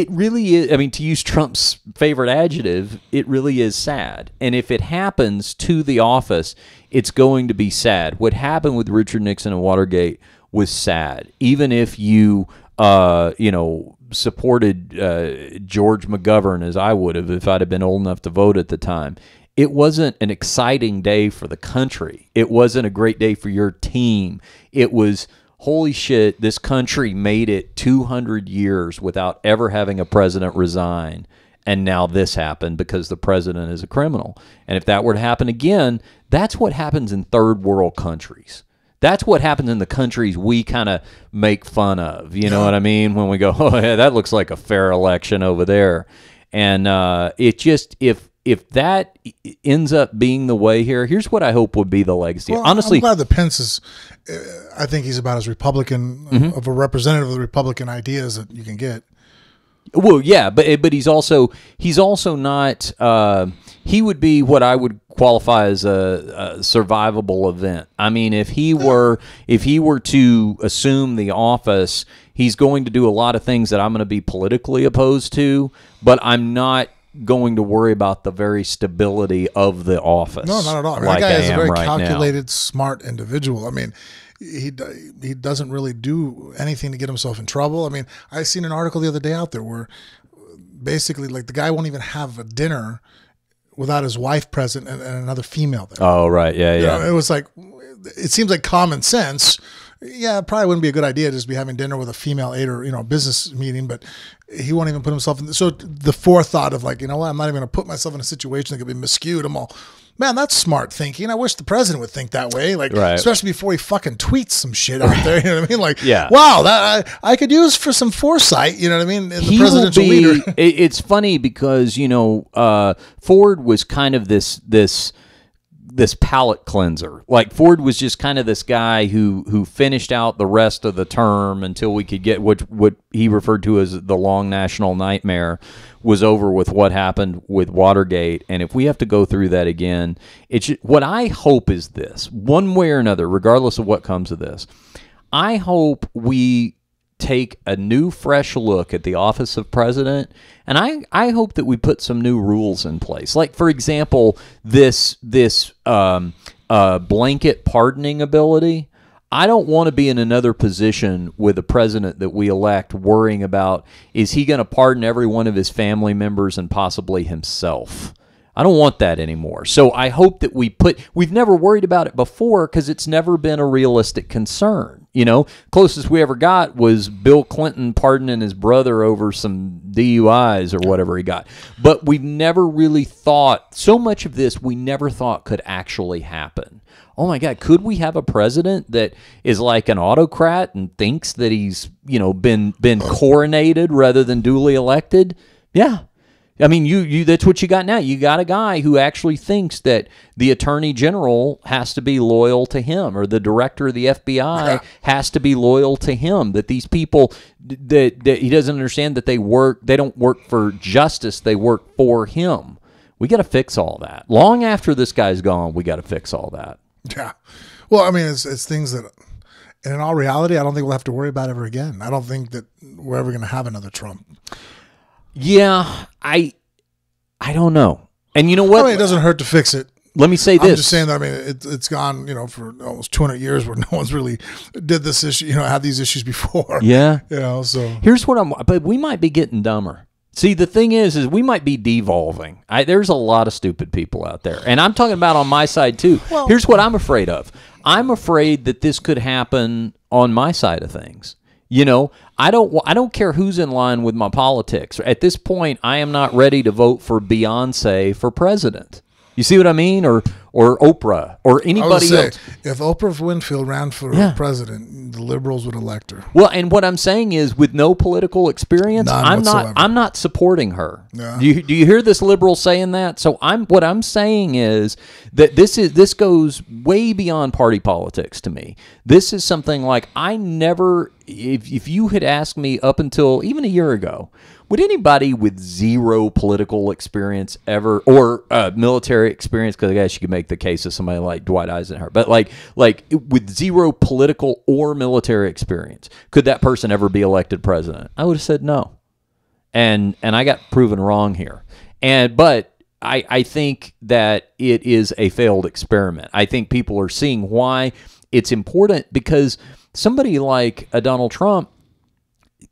really is, I mean, to use Trump's favorite adjective, it really is sad. And if it happens to the office, it's going to be sad. What happened with Richard Nixon and Watergate was sad. Even if you, supported George McGovern as I would have if I'd have been old enough to vote at the time, it wasn't an exciting day for the country. It wasn't a great day for your team. It was, holy shit, this country made it 200 years without ever having a president resign, and now this happened because the president is a criminal. And if that were to happen again, that's what happens in third world countries. That's what happens in the countries we kind of make fun of. You know what I mean? When we go, oh, yeah, that looks like a fair election over there. And it just, if that ends up being the way here, here's what I hope would be the legacy. Well, honestly, I'm glad that Pence is, I think he's about as Republican, of a representative of the Republican ideas that you can get. Well, yeah, but he's also not. He would be what I would qualify as a survivable event. I mean, if he were to assume the office, he's going to do a lot of things that I'm going to be politically opposed to, but I'm not going to worry about the very stability of the office. No, not at all. I mean, like that guy is a very right calculated, now. Smart individual. I mean, he doesn't really do anything to get himself in trouble. I mean, I seen an article the other day out there where basically, like, the guy won't even have a dinner without his wife present and another female there. Oh, right. Yeah, yeah. It was like, it seems like common sense. Yeah, it probably wouldn't be a good idea to just be having dinner with a female aide or, a business meeting, but he won't even put himself in. So the forethought of like, you know what, I'm not even going to put myself in a situation that could be miscued. I'm all, man, that's smart thinking. I wish the president would think that way. Like, right. Especially before he fucking tweets some shit out there. You know what I mean? Like, yeah. Wow, that I could use for some foresight. You know what I mean? The presidential leader. It's funny because, Ford was kind of this palate cleanser. Like, Ford was just kind of this guy who finished out the rest of the term until we could get what he referred to as the long national nightmare was over with what happened with Watergate. And if we have to go through that again, what I hope is this, one way or another, regardless of what comes of this, I hope we take a new, fresh look at the office of president, and I hope that we put some new rules in place. Like, for example, this blanket pardoning ability. I don't want to be in another position with a president that we elect worrying about, is he going to pardon every one of his family members and possibly himself? I don't want that anymore. So I hope that we've never worried about it before because it's never been a realistic concern. Closest we ever got was Bill Clinton pardoning his brother over some DUIs or whatever he got. But we've never really thought, so much of this we never thought could actually happen. Oh my God, could we have a president that is like an autocrat and thinks that he's, been coronated rather than duly elected? Yeah. I mean, you that's what you got now. You got a guy who actually thinks that the attorney general has to be loyal to him, or the director of the FBI has to be loyal to him, that these people, that he doesn't understand that they don't work for justice, they work for him. We got to fix all that. Long after this guy's gone, we got to fix all that. Yeah. Well, I mean, it's things that, in all reality, I don't think we'll have to worry about ever again. I don't think that we're ever going to have another Trump. Yeah, I don't know. And you know what? I mean, it doesn't hurt to fix it. Let me say this. I'm just saying that, I mean, it's gone, for almost 200 years where no one's really did this issue, had these issues before. Yeah. So. Here's what but we might be getting dumber. See, the thing is we might be devolving. There's a lot of stupid people out there. And I'm talking about on my side, too. Well, here's what I'm afraid of. I'm afraid that this could happen on my side of things. I don't care who's in line with my politics. At this point, I am not ready to vote for Beyonce for president. You see what I mean? Or or Oprah or anybody else. If Oprah Winfield ran for president, the liberals would elect her. Well, and what I'm saying is, with no political experience, I'm not supporting her. Yeah. Do you hear this liberal saying that? So what I'm saying is that this goes way beyond party politics to me. This is something like I never, if you had asked me up until even a year ago, would anybody with zero political experience ever, or military experience, because I guess you could make the case of somebody like Dwight Eisenhower, but like with zero political or military experience, could that person ever be elected president? I would have said no. And I got proven wrong here. But I think that it is a failed experiment. I think people are seeing why it's important, because somebody like Donald Trump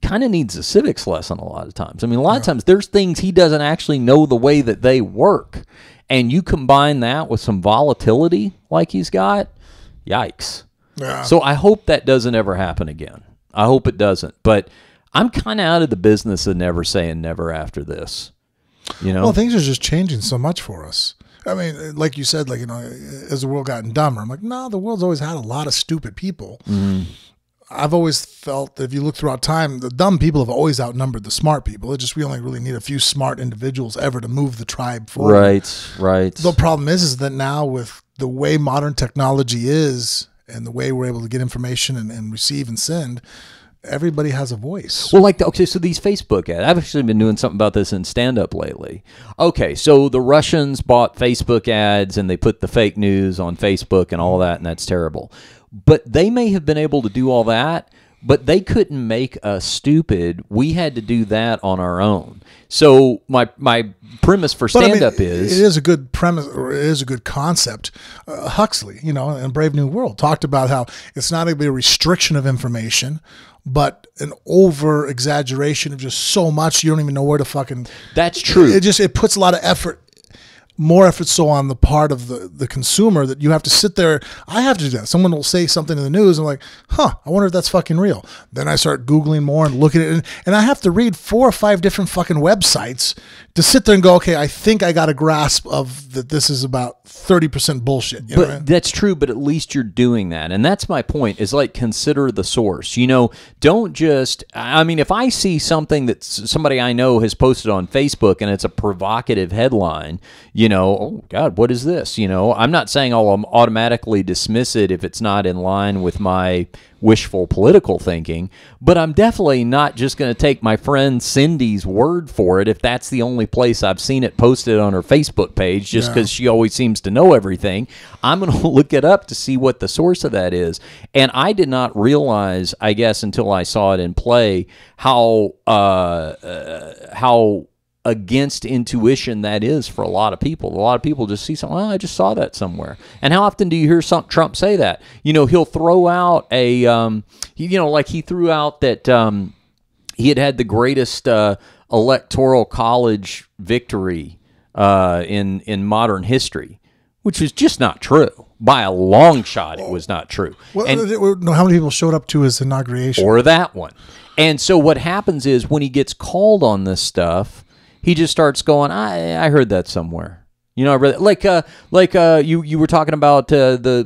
kind of needs a civics lesson a lot of times. I mean, a lot of times there's things he doesn't actually know the way that they work. And you combine that with some volatility like he's got, yikes. Yeah. So I hope that doesn't ever happen again. I hope it doesn't. But I'm kind of out of the business of never saying never after this. You know? Well, things are just changing so much for us. I mean, like you said, as the world gotten dumber, I'm like, no, the world's always had a lot of stupid people. Mm-hmm. I've always felt that if you look throughout time, the dumb people have always outnumbered the smart people. We only really need a few smart individuals ever to move the tribe forward. Right. The problem is that now with the way modern technology is and the way we're able to get information and receive and send, everybody has a voice. Well, so these Facebook ads, I've actually been doing something about this in stand-up lately. Okay, so the Russians bought Facebook ads and they put the fake news on Facebook and all that, and that's terrible. But they may have been able to do all that, but they couldn't make us stupid. We had to do that on our own. So my premise for stand-up is... It is a good premise, or it is a good concept. Huxley, in Brave New World, talked about how it's not going to be a restriction of information, but an over-exaggeration of just so much you don't even know where to fucking... That's true. It puts a lot of effort, more effort so on the part of the consumer, that you have to sit there. I have to do that. Someone will say something in the news, and I'm like, I wonder if that's fucking real. Then I start Googling more and looking at it, and I have to read 4 or 5 different fucking websites to sit there and go, okay, I think I got a grasp of that this is about 30% bullshit. You know what I mean? That's true, but at least you're doing that. And that's my point, is consider the source. Don't just, if I see something that somebody I know has posted on Facebook and it's a provocative headline, oh God, what is this? I'm not saying I'll automatically dismiss it if it's not in line with my wishful political thinking, but I'm definitely not just going to take my friend Cindy's word for it if that's the only place I've seen it posted on her Facebook page, just because she always seems to know everything. I'm going to look it up to see what the source of that is. And I did not realize, I guess, until I saw it in play, how against intuition that is for a lot of people. A lot of people just see something, I just saw that somewhere. And how often do you hear Trump say that? He'll throw out he threw out that he had the greatest electoral college victory in modern history, which is just not true. By a long shot, it was not true. Well, how many people showed up to his inauguration? Or that one. And so what happens is, when he gets called on this stuff, he just starts going, I heard that somewhere. I read it. You were talking about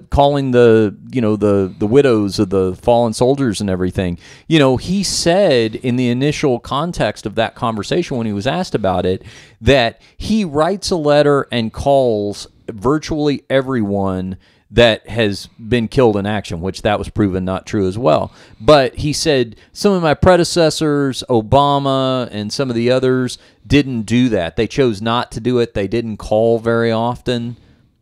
calling the widows of the fallen soldiers and everything. He said in the initial context of that conversation, when he was asked about it, that he writes a letter and calls virtually everyone that has been killed in action, which that was proven not true as well. But he said some of my predecessors, Obama and some of the others, didn't do that. They chose not to do it. They didn't call very often.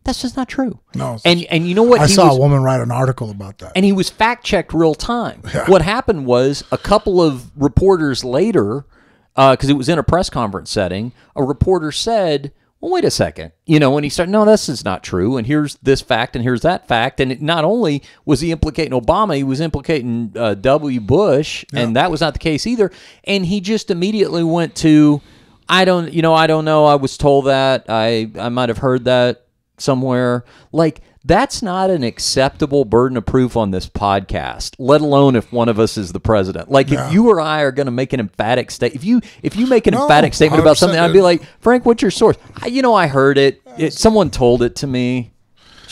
That's just not true. No. And you know what? I saw a woman write an article about that. And he was fact-checked real time. Yeah. What happened was, a couple of reporters later, because it was in a press conference setting, a reporter said, well, wait a second. When he started, no, this is not true. And here's this fact and here's that fact. And not only was he implicating Obama, he was implicating W. Bush. Yeah. And that was not the case either. And he just immediately went to, I don't know. I was told that. I might have heard that somewhere. That's not an acceptable burden of proof on this podcast, let alone if one of us is the president. If you or I are going to make an emphatic statement, if you make an emphatic statement about something, I'd be like, Frank, what's your source? I heard it. Someone told it to me.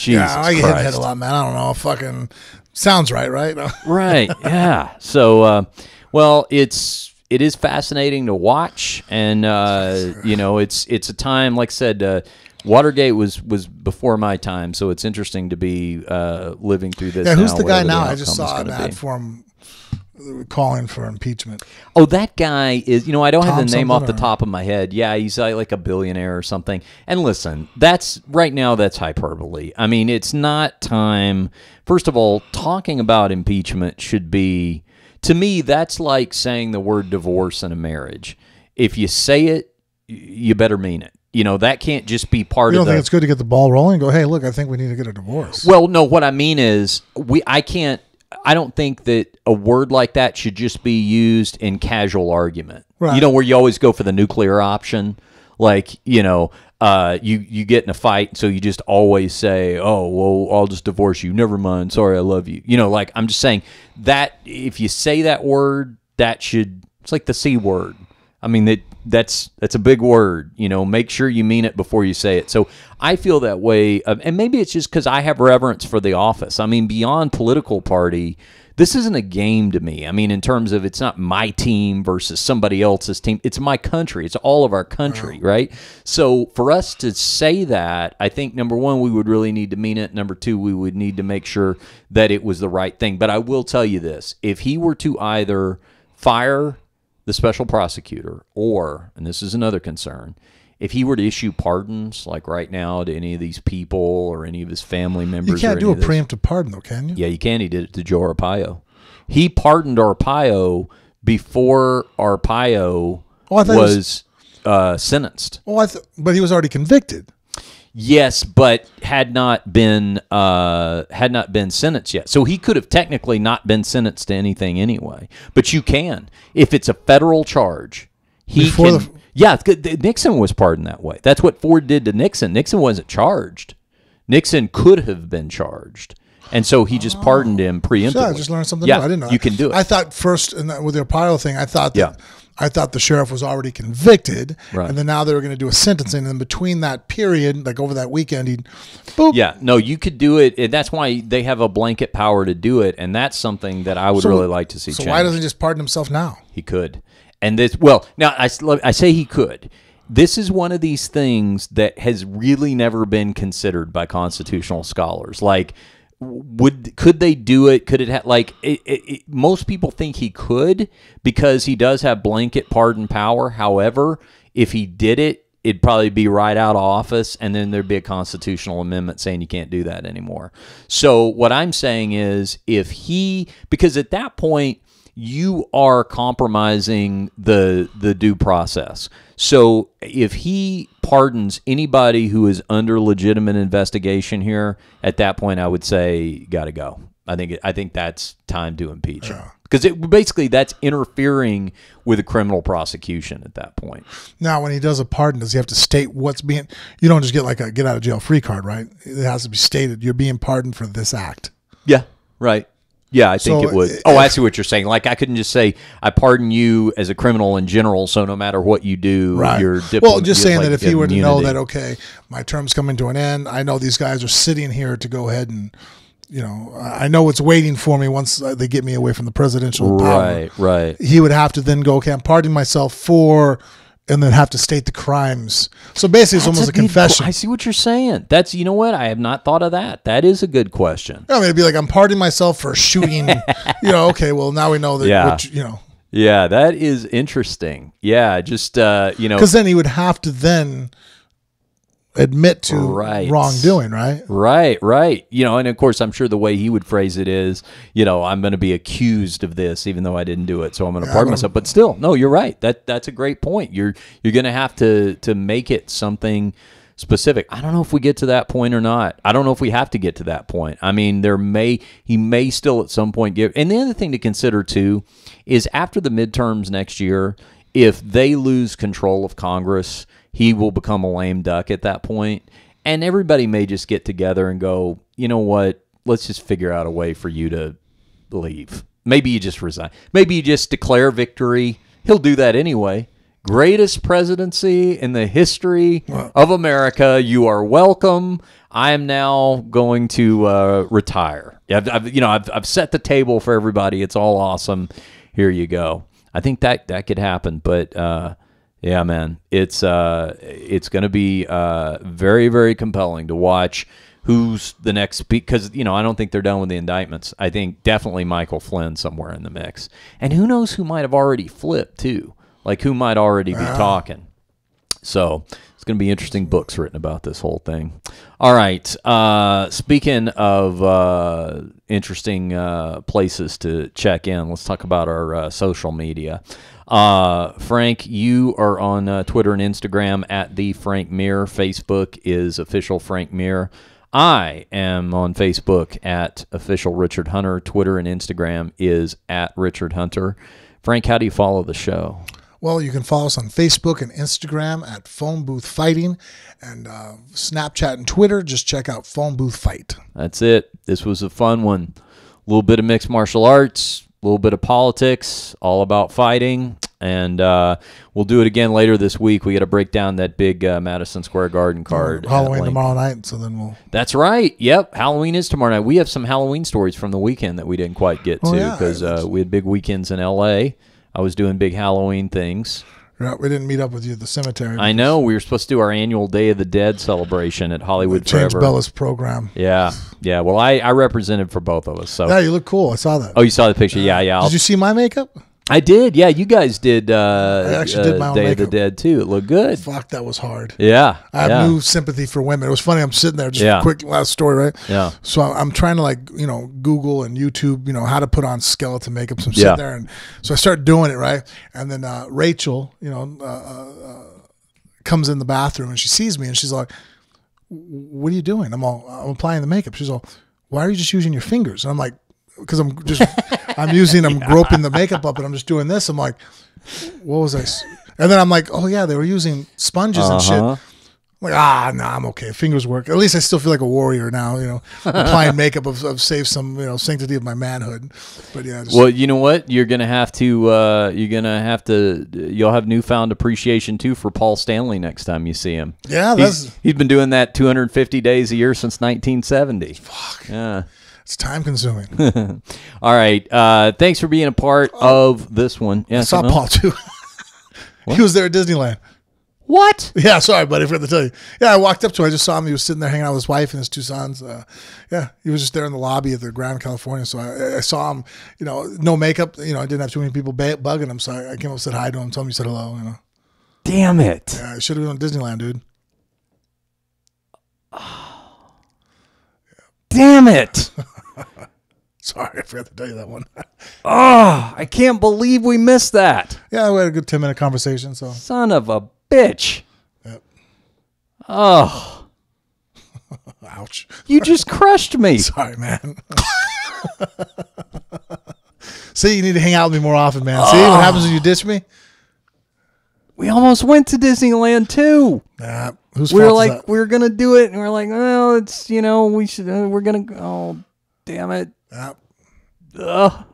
Jesus Yeah, I get hit in the head Christ. a lot, man. I don't know. Fucking sounds right? Right. Yeah. So, well, it is fascinating to watch, and it's a time, like I said, Watergate was before my time, so it's interesting to be living through this. Yeah, who's now, the guy whatever now? the I just saw an outcome is gonna ad be. for him calling for impeachment. Oh, that guy is, I don't have Tom the name off the something, or- top of my head. Yeah, he's like a billionaire or something. And listen, that's hyperbole. I mean, it's not time. First of all, talking about impeachment should be, to me, that's like saying the word divorce in a marriage. If you say it, you better mean it. That can't just be part You of don't think it's good to get the ball rolling? Go, hey, look, I think we need to get a divorce. Well, no, what I mean is I don't think that a word like that should just be used in casual argument. Right. Where you always go for the nuclear option. Like, you get in a fight, so you just always say, oh, well, I'll just divorce you. Never mind. Sorry, I love you. I'm just saying that if you say that word, it's like the C word. I mean, that's a big word. Make sure you mean it before you say it. So I feel that way, and maybe it's just because I have reverence for the office. I mean, beyond political party, this isn't a game to me. I mean, in terms of, it's not my team versus somebody else's team. It's my country. It's all of our country, right? So for us to say that, I think, number one, we would really need to mean it. Number two, we would need to make sure that it was the right thing. But I will tell you this. If he were to either fire the special prosecutor, or, and this is another concern, if he were to issue pardons, like right now, to any of these people or any of his family members. You can't do or a any of this- preemptive pardon, though, can you? Yeah, you can. He did it to Joe Arpaio. He pardoned Arpaio before Arpaio I thought was sentenced. Well, but he was already convicted. Yes, but had not been sentenced yet. So he could have technically not been sentenced to anything anyway. But you can, if it's a federal charge. Yeah, Nixon was pardoned that way. That's what Ford did to Nixon. Nixon wasn't charged. Nixon could have been charged. And so he just pardoned him preemptively. Yeah, I just learned something new. I didn't know. You can do it. I thought first, with the Arpaio thing, I thought the sheriff was already convicted, Right. and then now they were going to do a sentencing, and between that period, like over that weekend, he'd boop. Yeah, no, you could do it. And that's why they have a blanket power to do it, and that's something that I would really like to see So change. why doesn't he just pardon himself now? He could. And now I say he could. This is one of these things that has really never been considered by constitutional scholars. Like, could they do it? Could it have, most people think he could because he does have blanket pardon power. However, if he did it, it'd probably be right out of office, and then there'd be a constitutional amendment saying you can't do that anymore. So what I'm saying is, because at that point, you are compromising the due process. So if he pardons anybody who is under legitimate investigation here, at that point I would say got to go. I think that's time to impeach him. Because basically that's interfering with a criminal prosecution at that point. Now, when he does a pardon, does he have to state what's being? You don't just get like a get out of jail free card, right? It has to be stated you're being pardoned for this act. Yeah, right. Yeah, I think So, it would. I see what you're saying. Like, I couldn't just say, I pardon you as a criminal in general, so no matter what you do, you're Well, just saying like, that if he were to know immunity. that, okay, my term's coming to an end, I know these guys are sitting here to go ahead and, I know what's waiting for me once they get me away from the presidential power. Right. He would have to then go, okay, I'm pardoning myself for, and then have to state the crimes. So basically, it's almost a confession. I see what you're saying. That's, you know what? I have not thought of that. That is a good question. I mean, it'd be like, I'm pardoning myself for shooting, okay, well, now we know that, Yeah. Yeah, that is interesting. Yeah, just, because then he would have to then admit to wrongdoing, right? Right. And of course, I'm sure the way he would phrase it is, I'm going to be accused of this, even though I didn't do it, so I'm going to pardon myself. But still, no, you're right. That's a great point. You're going to have to make it something specific. I don't know if we get to that point or not. I don't know if we have to get to that point. I mean, he may still at some point give. And the other thing to consider too is after the midterms next year, if they lose control of Congress, he will become a lame duck at that point. And everybody may just get together and go, you know what, let's just figure out a way for you to leave. Maybe you just resign. Maybe you just declare victory. He'll do that anyway. Greatest presidency in the history of America. You are welcome. I am now going to retire. I've set the table for everybody. It's all awesome. Here you go. I think that could happen, but yeah, man, it's going to be very, very compelling to watch who's the next because I don't think they're done with the indictments. I think definitely Michael Flynn somewhere in the mix, and who knows who might have already flipped too. Like, who might already be talking. So it's going to be interesting books written about this whole thing. All right. Speaking of interesting places to check in, let's talk about our social media. Frank, you are on Twitter and Instagram at the Frank Mir. Facebook is official Frank Mir. I am on Facebook at official Richard Hunter. Twitter and Instagram is at Richard Hunter. Frank, how do you follow the show? Well, you can follow us on Facebook and Instagram at Phone Booth Fighting, and Snapchat and Twitter. Just check out Phone Booth Fight. That's it. This was a fun one. A little bit of mixed martial arts, a little bit of politics, all about fighting, and we'll do it again later this week. We got to break down that big Madison Square Garden card. Halloween tomorrow night, so then we'll... That's right. Yep, Halloween is tomorrow night. We have some Halloween stories from the weekend that we didn't quite get to because we had big weekends in L.A., I was doing big Halloween things. Yeah, we didn't meet up with you at the cemetery. I know. We were supposed to do our annual Day of the Dead celebration at Hollywood Change Forever. Bella's program. Yeah. Well, I represented for both of us. So. Yeah, you look cool. I saw that. Oh, you saw the picture? Yeah. Did you see my makeup? I did. Yeah, you guys did. I actually did my own Day makeup. of the Dead too. It looked good. Fuck, that was hard. Yeah. I have new sympathy for women. It was funny. I'm sitting there, just quick last story, right? Yeah. So I'm trying to Google and YouTube, how to put on skeleton makeup. So I'm sitting there, and so I start doing it, right? And then Rachel, comes in the bathroom and she sees me and she's like, "What are you doing?" I'm applying the makeup. She's all, "Why are you just using your fingers?" And I'm like, because I'm groping the makeup up and I'm just doing this. I'm like, what was I? And then I'm like, oh yeah, they were using sponges and shit. I'm like, I'm okay. Fingers work. At least I still feel like a warrior now, applying makeup of save some, sanctity of my manhood. But yeah. Well, you know what? You're going to have to, you'll have newfound appreciation too for Paul Stanley next time you see him. Yeah. He's been doing that 250 days a year since 1970. Fuck. Yeah. It's time consuming. All right. Thanks for being a part of this one. Yeah, I saw Paul too. He was there at Disneyland. What? Yeah, sorry, buddy. I forgot to tell you. Yeah, I walked up to him. I just saw him. He was sitting there hanging out with his wife and his two sons. He was just there in the lobby at the Grand California. So I saw him, no makeup. I didn't have too many people bugging him. So I came up and said hi to him, told him he said hello. Damn it. Yeah, I should have been on Disneyland, dude. Damn it. Sorry, I forgot to tell you that one. I can't believe we missed that. Yeah, we had a good 10-minute conversation. So son of a bitch. Yep. Oh. Ouch. You just crushed me. Sorry, man. See, you need to hang out with me more often, man. See what happens when you ditch me? We almost went to Disneyland too. Nah, we were like, we were gonna do it, and we're like, well, it's we should. We're gonna. Oh, damn it. Yeah. Ugh.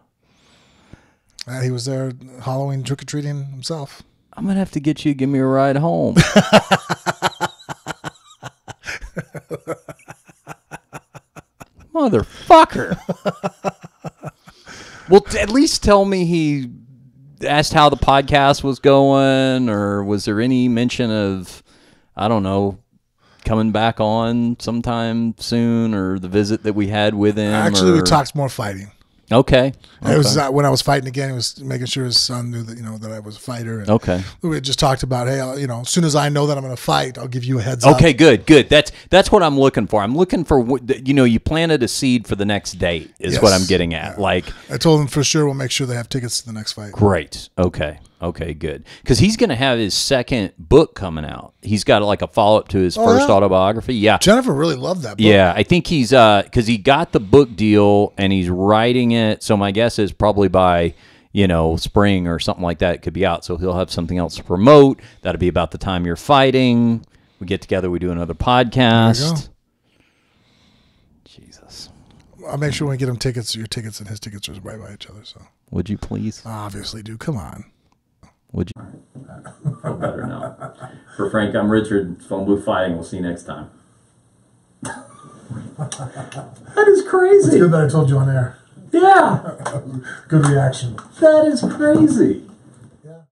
He was there Halloween trick or treating himself. I'm gonna have to get you to give me a ride home. Motherfucker. Well, at least tell me he asked how the podcast was going, or was there any mention of, I don't know, coming back on sometime soon, or the visit that we had with him? Actually, we talked more fighting. Okay. It was when I was fighting again. He was making sure his son knew that that I was a fighter. And okay. We had just talked about, hey, as soon as I know that I'm going to fight, I'll give you a heads up. Okay, good. That's what I'm looking for. I'm looking for you planted a seed for the next date is what I'm getting at. Yeah. Like I told him for sure we'll make sure they have tickets to the next fight. Great. Okay, good. Because he's going to have his second book coming out. He's got like a follow-up to his first autobiography. Yeah. Jennifer really loved that book. Yeah, I think he's, because he got the book deal and he's writing it. So my guess is probably by, spring or something like that, it could be out. So he'll have something else to promote. That'll be about the time you're fighting. We get together, we do another podcast. Jesus. I'll make sure when we get him tickets, your tickets and his tickets are right by each other. So would you please? Obviously, dude. Come on. Would you? I feel better now. For Frank, I'm Richard. Phone Booth Fighting. We'll see you next time. That is crazy. It's good that I told you on air. Yeah. Good reaction. That is crazy.